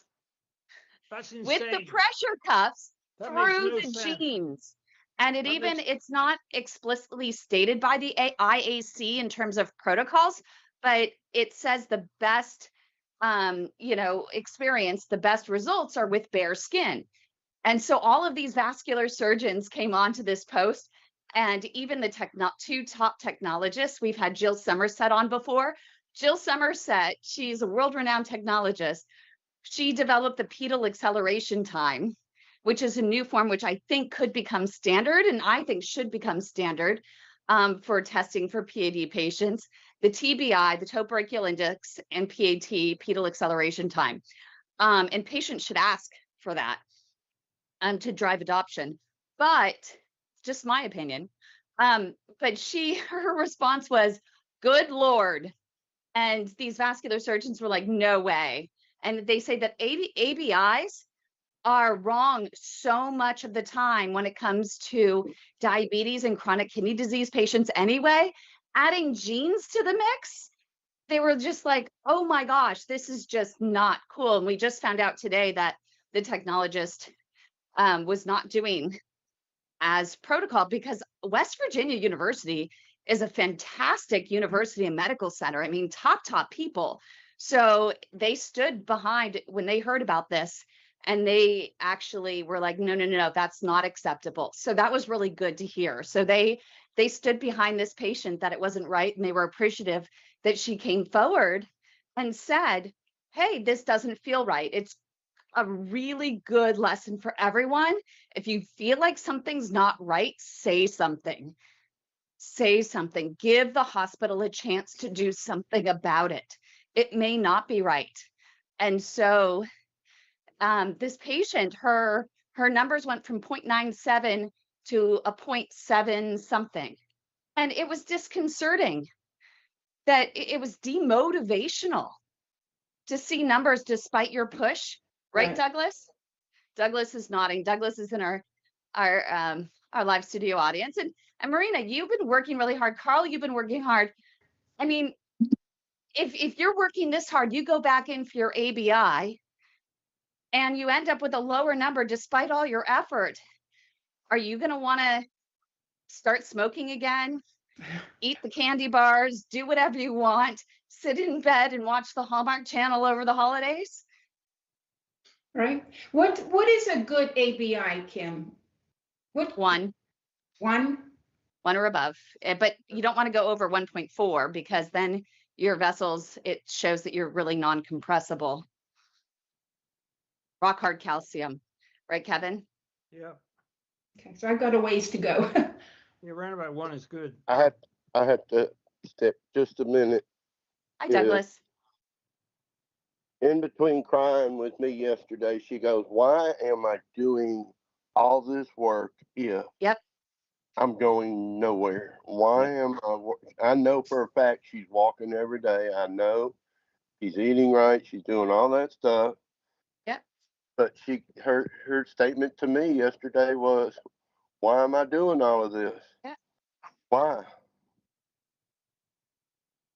B: That's insane.
A: With the pressure cuffs
B: That makes
A: through
B: no
A: the
B: sense.
A: jeans. And
B: That makes-
A: it's not explicitly stated by the IAC in terms of protocols, but it says the best, experience, the best results are with bare skin. And so all of these vascular surgeons came onto this post, and even the two top technologists, we've had Jill Somerset on before. Jill Somerset, she's a world-renowned technologist. She developed the pedal acceleration time, which is a new form, which I think could become standard, and I think should become standard for testing for P.A.D patients. The TBI, the toe brachial index, and P.A.T, pedal acceleration time. And patients should ask for that to drive adoption. But just my opinion. But her response was, good Lord. And these vascular surgeons were like, no way. And they say that ABIs are wrong so much of the time when it comes to diabetes and chronic kidney disease patients anyway. Adding genes to the mix, they were just like, oh my gosh, this is just not cool. And we just found out today that the technologist was not doing as protocol, because West Virginia University is a fantastic university and medical center. I mean, top people. So they stood behind when they heard about this, and they actually were like, no, that's not acceptable. So that was really good to hear. So they stood behind this patient that it wasn't right, and they were appreciative that she came forward and said, hey, this doesn't feel right. It's a really good lesson for everyone. If you feel like something's not right, say something. Say something. Give the hospital a chance to do something about it. It may not be right. And so this patient, her numbers went from 0.97 to a 0.7 something. And it was disconcerting that it was demotivational to see numbers despite your push. Right, Douglas? Douglas is nodding. Douglas is in our live studio audience. And Marina, you've been working really hard. Carl, you've been working hard. I mean, if you're working this hard, you go back in for your ABI and you end up with a lower number despite all your effort. Are you going to want to start smoking again? Eat the candy bars, do whatever you want, sit in bed and watch the Hallmark Channel over the holidays?
E: Right. What is a good ABI, Kim? What?
A: One or above. But you don't want to go over 1.4 because then your vessels, it shows that you're really non-compressible. Rock hard calcium, right, Kevin?
B: Yeah.
E: Okay, so I've got a ways to go.
B: Yeah, around about 1 is good.
F: I had to step just a minute.
A: Hi, Douglas.
F: In between crying with me yesterday, she goes, "Why am I doing all this work if I'm going nowhere? Why am I know for a fact she's walking every day. I know she's eating right. She's doing all that stuff.
A: Yep.
F: But her statement to me yesterday was, why am I doing all of this?
A: Yeah.
F: Why?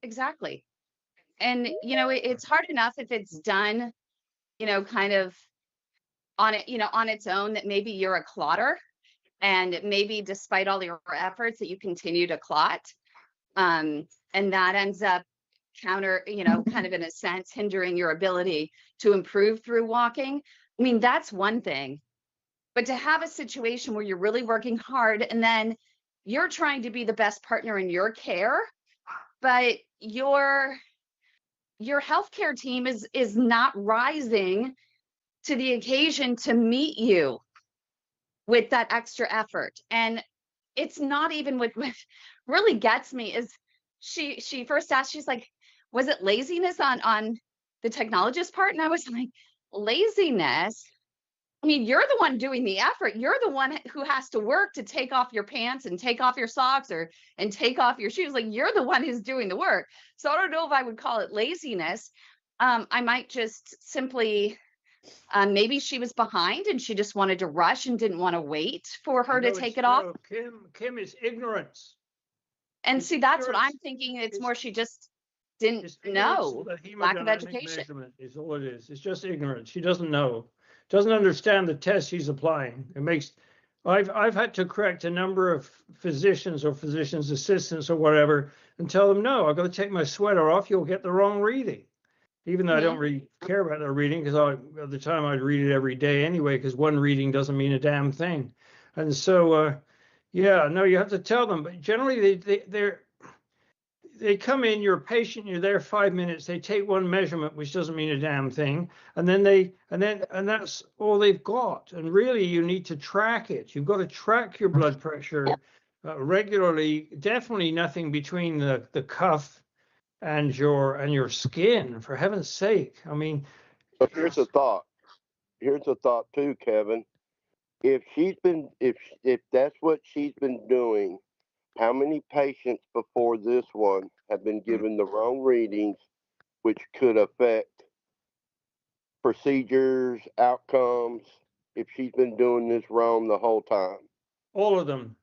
A: Exactly. And, you know, it's hard enough if it's done, you know, kind of on it, you know, on its own, that maybe you're a clotter and maybe despite all your efforts that you continue to clot. And that ends up kind of in a sense, hindering your ability to improve through walking. I mean, that's one thing. But to have a situation where you're really working hard and then you're trying to be the best partner in your care, but your healthcare team is not rising to the occasion to meet you with that extra effort. And it's not even what really gets me is she first asked, she's like, was it laziness on the technologist part? And I was like, laziness? I mean, you're the one doing the effort. You're the one who has to work to take off your pants and take off your socks and take off your shoes. Like, you're the one who's doing the work. So I don't know if I would call it laziness. I might just simply, maybe she was behind and she just wanted to rush and didn't want to wait for her to take it off.
B: No, Kim is ignorance.
A: And see, that's what I'm thinking. It's more she just didn't know. Lack of education
B: measurement is all it is. It's just ignorance. She doesn't know, doesn't understand the test she's applying. It makes, I've had to correct a number of physicians or physicians' assistants or whatever and tell them, no, I've got to take my sweater off. You'll get the wrong reading. Even though I don't really care about the reading, because at the time I'd read it every day anyway, because one reading doesn't mean a damn thing. And so, yeah, no, you have to tell them. But generally, they come in, you're a patient, you're there 5 minutes, they take one measurement, which doesn't mean a damn thing, and then that's all they've got. And really, you need to track it. You've got to track your blood pressure regularly. Definitely nothing between the cuff and your skin, for heaven's sake. I mean,
F: but here's a thought too, Kevin. If that's what she's been doing, how many patients before this one have been given the wrong readings, which could affect procedures, outcomes, if she's been doing this wrong the whole time?
B: all of them,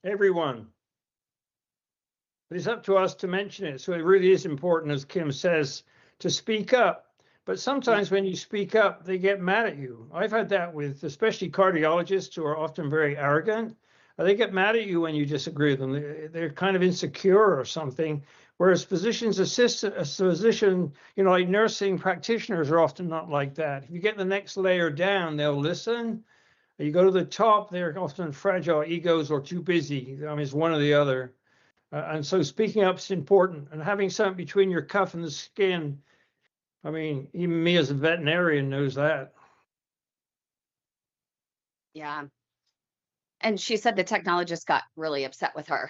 B: everyone. But it's up to us to mention it. So it really is important, as Kim says, to speak up. But sometimes when you speak up, they get mad at you. I've had that with especially cardiologists who are often very arrogant. They get mad at you when you disagree with them. They're kind of insecure or something. Whereas physician, like nursing practitioners are often not like that. If you get the next layer down, they'll listen. You go to the top, they're often fragile egos or too busy. I mean, it's one or the other. And so speaking up is important. And having something between your cuff and the skin, I mean, even me as a veterinarian knows that.
A: Yeah. And she said the technologist got really upset with her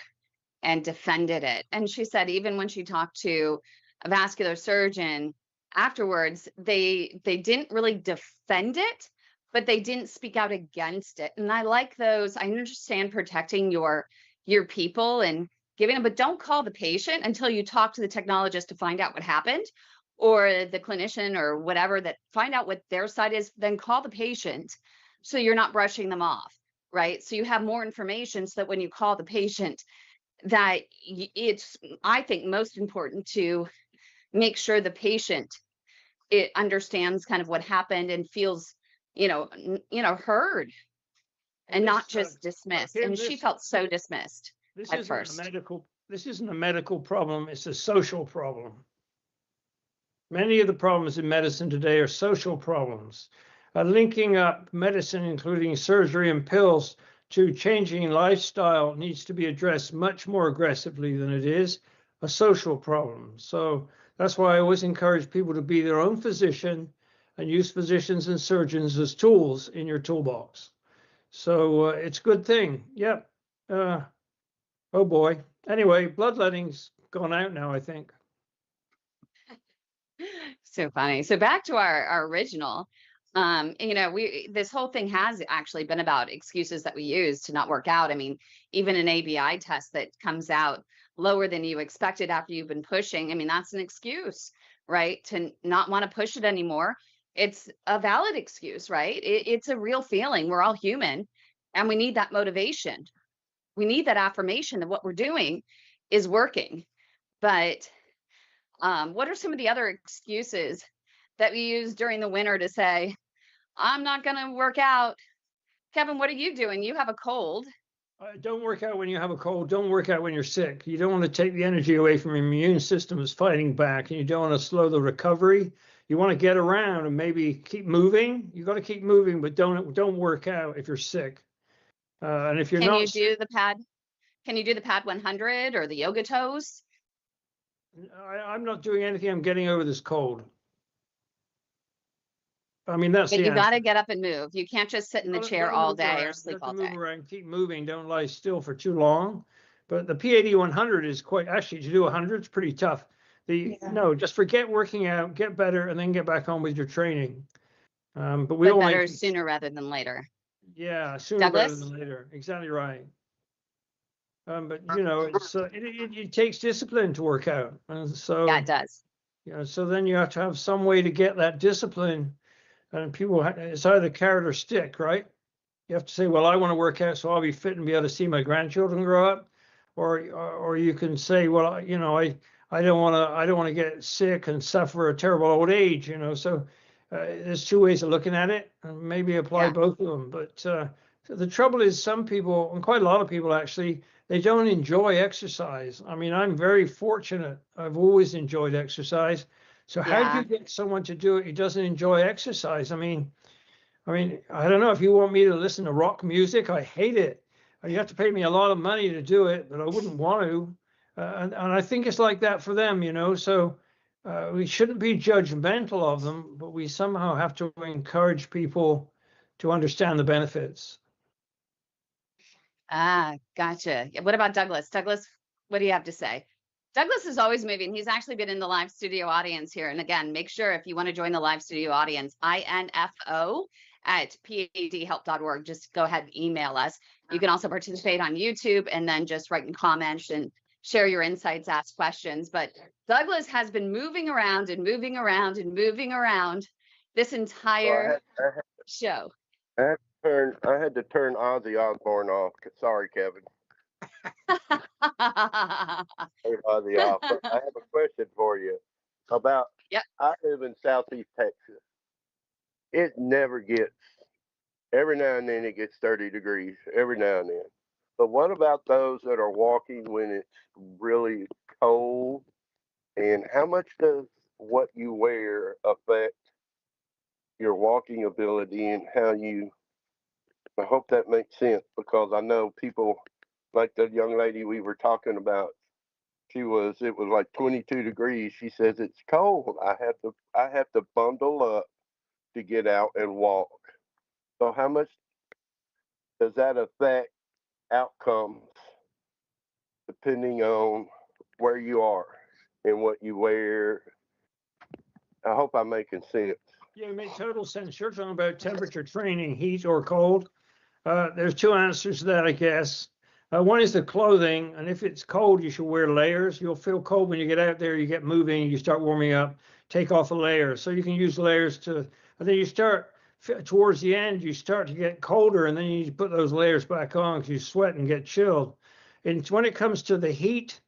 A: and defended it. And she said even when she talked to a vascular surgeon afterwards, they didn't really defend it, but they didn't speak out against it. And I like those. I understand protecting your people and giving them, but don't call the patient until you talk to the technologist to find out what happened, or the clinician or whatever, that find out what their side is, then call the patient so you're not brushing them off, right? So you have more information so that when you call the patient, that it's, I think, most important to make sure the patient, it understands kind of what happened and feels, heard, and not just dismissed. And she felt so dismissed at first.
B: This isn't a medical problem, it's a social problem. Many of the problems in medicine today are social problems. Linking up medicine, including surgery and pills, to changing lifestyle needs to be addressed much more aggressively than it is a social problem. So that's why I always encourage people to be their own physician and use physicians and surgeons as tools in your toolbox. So it's a good thing. Yep. Oh boy. Anyway, bloodletting's gone out now, I think.
A: So funny. So back to our original, this whole thing has actually been about excuses that we use to not work out. I mean, even an ABI test that comes out lower than you expected after you've been pushing, I mean, that's an excuse, right? To not want to push it anymore. It's a valid excuse, right? It's a real feeling. We're all human, and we need that motivation. We need that affirmation that what we're doing is working. But what are some of the other excuses that we use during the winter to say, I'm not going to work out? Kevin, what are you doing? You have a cold.
B: Don't work out when you have a cold. Don't work out when you're sick. You don't want to take the energy away from your immune system that's fighting back, and you don't want to slow the recovery. You want to get around and maybe keep moving. You got to keep moving, but don't work out if you're sick. And if you're
A: Can
B: not,
A: you do the pad? Can you do the pad 100 or the yoga toes?
B: I'm not doing anything. I'm getting over this cold. I mean, that's
A: But
B: the
A: you got to
B: answer.
A: get up and move. You can't just sit in the chair all day or sleep all day.
B: Move around, keep moving. Don't lie still for too long. But the P.A.D. 100 is quite, actually, to do 100 is pretty tough. No, just forget working out, get better, and then get back on with your training. But we all
A: better sooner rather than later.
B: Yeah, sooner rather than later. Exactly right. But it's it takes discipline to work out, and so
A: yeah, it does.
B: So then you have to have some way to get that discipline, and people, it's either carrot or stick, right? You have to say, well, I want to work out so I'll be fit and be able to see my grandchildren grow up, or you can say, well, I don't want to get sick and suffer a terrible old age, So there's two ways of looking at it, and maybe apply both of them. But so the trouble is, some people, and quite a lot of people actually, they don't enjoy exercise. I mean, I'm very fortunate. I've always enjoyed exercise. So how do you get someone to do it who doesn't enjoy exercise? I mean, I don't know if you want me to listen to rock music. I hate it. You have to pay me a lot of money to do it, but I wouldn't want to. And I think it's like that for them, So we shouldn't be judgmental of them, but we somehow have to encourage people to understand the benefits.
A: Gotcha. What about Douglas? Douglas, what do you have to say? Douglas is always moving. He's actually been in the live studio audience here. And again, make sure if you want to join the live studio audience, info@padhelp.org. Just go ahead and email us. You can also participate on YouTube and then just write in comments and share your insights, ask questions. But Douglas has been moving around and moving around and moving around this entire show.
F: I had to turn Ozzy Osbourne off. Sorry, Kevin. Ozzy off. But I have a question for you about.
A: Yep.
F: I live in Southeast Texas. It never gets. Every now and then it gets 30 degrees. Every now and then. But what about those that are walking when it's really cold? And how much does what you wear affect your walking ability and how you? I hope that makes sense, because I know people like the young lady we were talking about. It was like 22 degrees. She says it's cold. I have to bundle up to get out and walk. So how much does that affect outcomes depending on where you are and what you wear? I hope I'm making sense.
B: Yeah, it made total sense. You're talking about temperature training, heat or cold. There's two answers to that, I guess. One is the clothing, and if it's cold, you should wear layers. You'll feel cold when you get out there, you get moving, you start warming up, take off a layer. So you can use layers and then you start, towards the end, you start to get colder, and then you need to put those layers back on because you sweat and get chilled. And when it comes to the heat,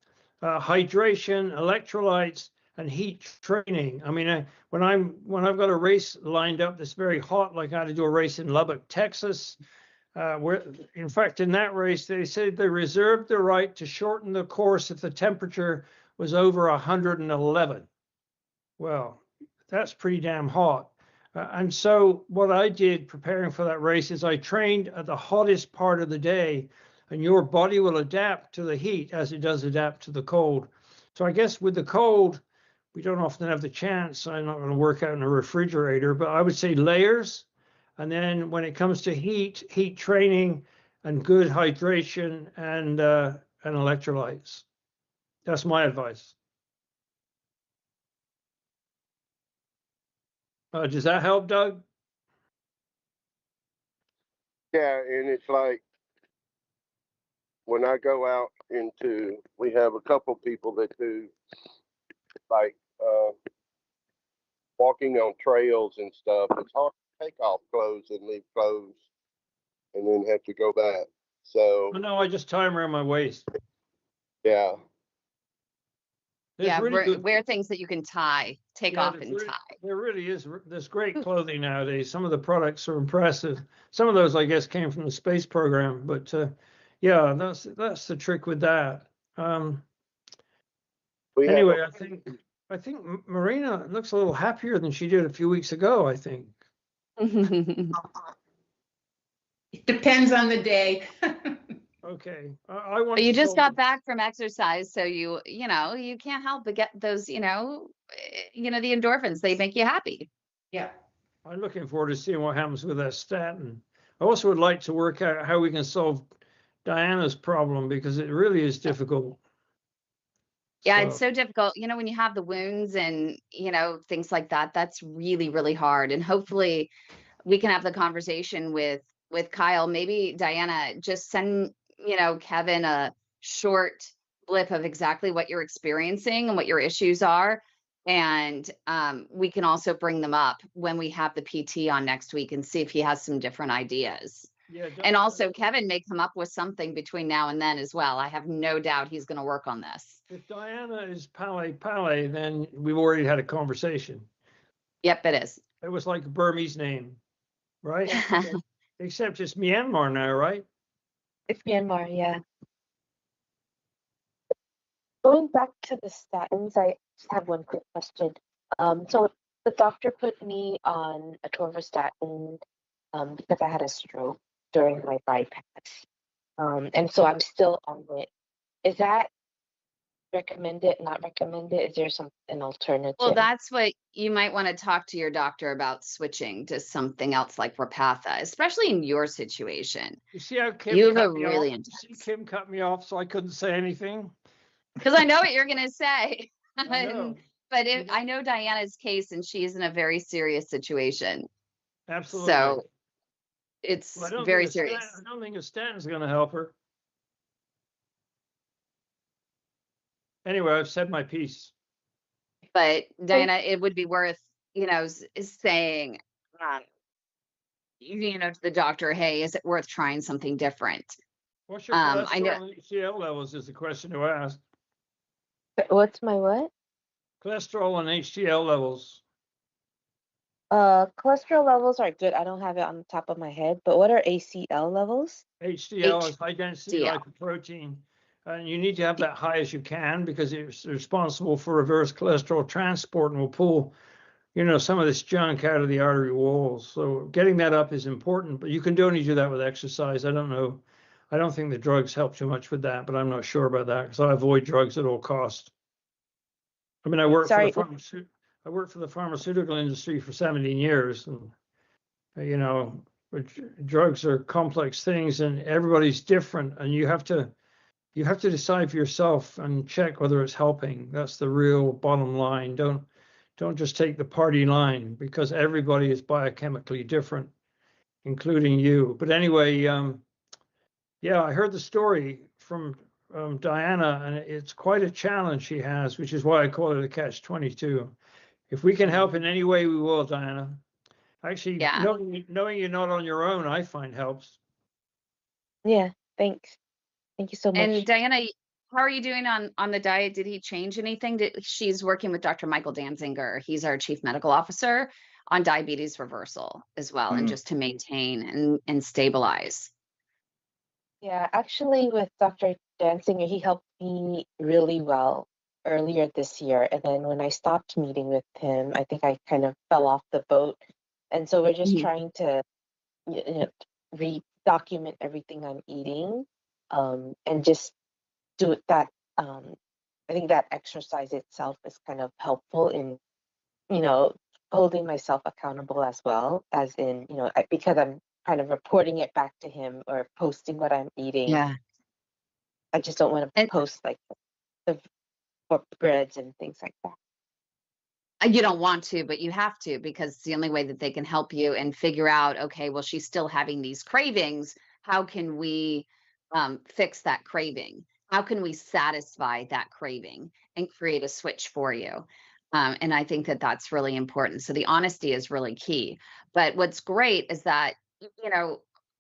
B: hydration, electrolytes, and heat training. I mean, when I've got a race lined up that's very hot, like I had to do a race in Lubbock, Texas, where, in fact, in that race, they said they reserved the right to shorten the course if the temperature was over 111. Well, that's pretty damn hot. And so what I did preparing for that race is I trained at the hottest part of the day, and your body will adapt to the heat as it does adapt to the cold. So I guess with the cold, we don't often have the chance. I'm not going to work out in a refrigerator, but I would say layers. And then when it comes to heat training and good hydration and electrolytes. That's my advice. Does that help, Doug?
F: Yeah, and it's like when I go out we have a couple people that do like walking on trails and stuff. It's hard to take off clothes and leave clothes and then have to go back. So
B: no, I just tie them around my waist.
F: Yeah.
A: Wear things that you can take off and tie.
B: There really is. There's great clothing nowadays. Some of the products are impressive. Some of those, I guess, came from the space program. But yeah, that's the trick with that. Anyway, I think Marina looks a little happier than she did a few weeks ago, I think.
E: It depends on the day.
B: Okay.
A: But you just got back from exercise, so you can't help but get those, the endorphins. They make you happy.
E: Yeah.
B: I'm looking forward to seeing what happens with that statin. I also would like to work out how we can solve Diana's problem, because it really is difficult.
A: Yeah, it's so difficult. When you have the wounds and, things like that, that's really, really hard. And hopefully we can have the conversation with Kyle. Maybe Diana, just send, Kevin a short blip of exactly what you're experiencing and what your issues are. And we can also bring them up when we have the PT on next week and see if he has some different ideas. Yeah, and also Kevin may come up with something between now and then as well. I have no doubt he's going to work on this.
B: If Diana is P.A.D, then we've already had a conversation.
A: Yep, it is.
B: It was like a Burmese name, right? Except it's Myanmar now, right?
C: It's Myanmar, yeah. Going back to the statins, I just have one quick question. So the doctor put me on atorvastatin because I had a stroke during my bypass. And so I'm still on it. Is that recommended, not recommended? Is there an alternative?
A: Well, that's what you might want to talk to your doctor about, switching to something else like Repatha, especially in your situation.
B: You see how Kim Kim cut me off so I couldn't say anything?
A: Because I know what you're going to say. But I know Diana's case, and she's in a very serious situation.
B: Absolutely.
A: So it's very serious.
B: I don't think a statin is going to help her. Anyway, I've said my piece.
A: But Diana, it would be worth, saying, to the doctor, hey, is it worth trying something different?
B: What's your cholesterol and HDL levels is the question to ask.
C: What's my what?
B: Cholesterol and HDL levels.
C: Cholesterol levels are good. I don't have it on the top of my head, but what are HDL levels?
B: HDL is high density lipoprotein. And you need to have that high as you can, because it's responsible for reverse cholesterol transport and will pull, some of this junk out of the artery walls. So getting that up is important, but you can only do that with exercise. I don't know. I don't think the drugs help too much with that, but I'm not sure about that, because I avoid drugs at all costs. I mean, I work for the pharmaceutical industry for 17 years, and drugs are complex things, and everybody's different, and you have to decide for yourself and check whether it's helping. That's the real bottom line. Don't Don't just take the party line, because everybody is biochemically different, including you. But anyway, yeah, I heard the story from Diana, and it's quite a challenge she has, which is why I call it a catch-22. If we can help in any way, we will, Diana. Actually,
A: Yeah.
B: knowing you're not on your own, I find helps.
C: Yeah, thanks. Thank you so much.
A: And Diana, how are you doing on the diet? Did he change anything? She's working with Dr. Michael Danzinger. He's our chief medical officer on diabetes reversal as well, and just to maintain and stabilize.
C: Yeah, actually, with Dr. Danzinger, he helped me really well earlier this year. And then when I stopped meeting with him, I think I kind of fell off the boat. And so we're just trying to document everything I'm eating, and just do that. I think that exercise itself is kind of helpful in, holding myself accountable as well, as in, because I'm kind of reporting it back to him or posting what I'm eating.
A: Yeah.
C: I just don't want to post like the breads and things like that.
A: You don't want to, but you have to, because it's the only way that they can help you and figure out, okay, well, she's still having these cravings. How can we fix that craving? How can we satisfy that craving and create a switch for you? And I think that that's really important. So the honesty is really key. But what's great is that,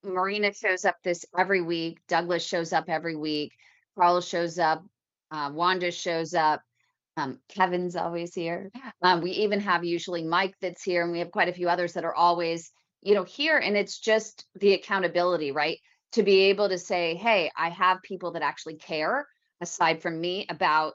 A: Marina shows up every week. Douglas shows up every week. Carl shows up. Wanda shows up. Kevin's always here. We even have usually Mike that's here, and we have quite a few others that are always, here. And it's just the accountability, right? To be able to say, hey, I have people that actually care aside from me about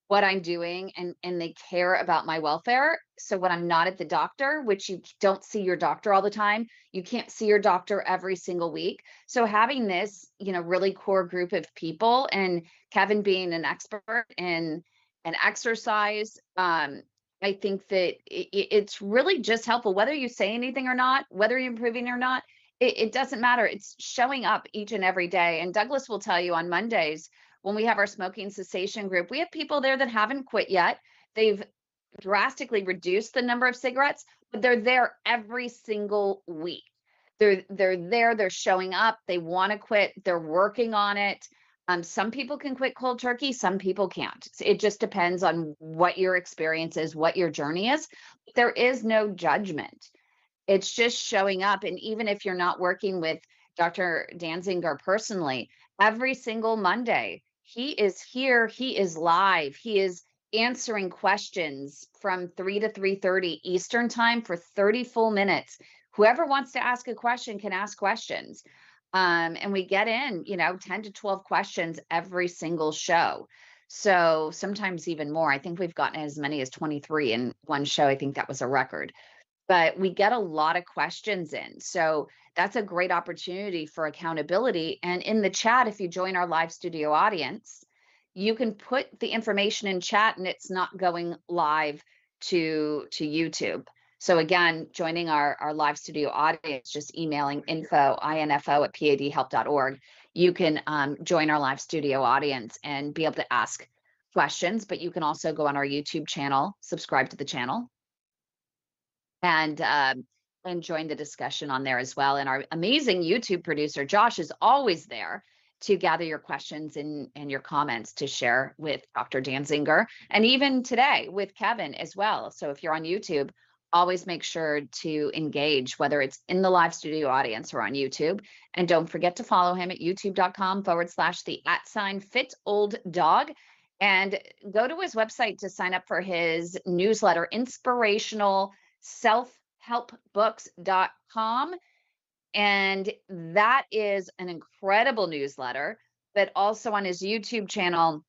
A: what I'm doing, and they care about my welfare. So when I'm not at the doctor, which you don't see your doctor all the time, you can't see your doctor every single week. So having this, really core group of people, and Kevin being an expert in exercise, I think that it's really just helpful, whether you say anything or not, whether you're improving or not. It doesn't matter. It's showing up each and every day. And Douglas will tell you on Mondays, when we have our smoking cessation group, we have people there that haven't quit yet. They've drastically reduced the number of cigarettes, but they're there every single week. They're there, they're showing up, they want to quit, they're working on it. Some people can quit cold turkey, some people can't. It just depends on what your experience is, what your journey is. There is no judgment. It's just showing up. And even if you're not working with Dr. Danzinger personally, every single Monday, he is here, he is live, he is answering questions from 3 to 3:30 Eastern time for 30 full minutes. Whoever wants to ask a question can ask questions. And we get in, 10 to 12 questions every single show. So sometimes even more. I think we've gotten as many as 23 in one show. I think that was a record. But we get a lot of questions in. So that's a great opportunity for accountability. And in the chat, if you join our live studio audience, you can put the information in chat, and it's not going live to YouTube. So again, joining our live studio audience, just emailing info@padhelp.org, you can join our live studio audience and be able to ask questions. But you can also go on our YouTube channel, subscribe to the channel, and join the discussion on there as well. And our amazing YouTube producer, Josh, is always there to gather your questions and your comments to share with Dr. Danzinger, and even today with Kevin as well. So if you're on YouTube, always make sure to engage, whether it's in the live studio audience or on YouTube. And don't forget to follow him at youtube.com/the@fitolddog. And go to his website to sign up for his newsletter, Inspirational selfhelpbooks.com. And that is an incredible newsletter. But also on his YouTube channel,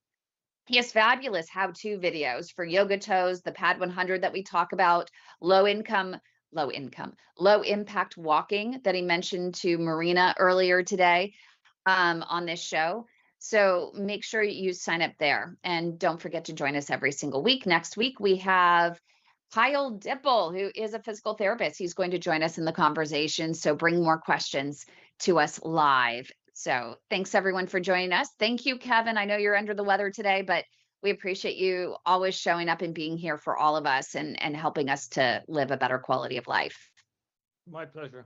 A: he has fabulous how-to videos for yoga toes, the P.A.D 100 that we talk about, low impact walking that he mentioned to Marina earlier today on this show. So make sure you sign up there, and don't forget to join us every single week. Next week, we have Kyle Dipple, who is a physical therapist. He's going to join us in the conversation. So bring more questions to us live. So thanks everyone for joining us. Thank you, Kevin. I know you're under the weather today, but We appreciate you always showing up and being here for all of us and helping us to live a better quality of life.
B: My pleasure.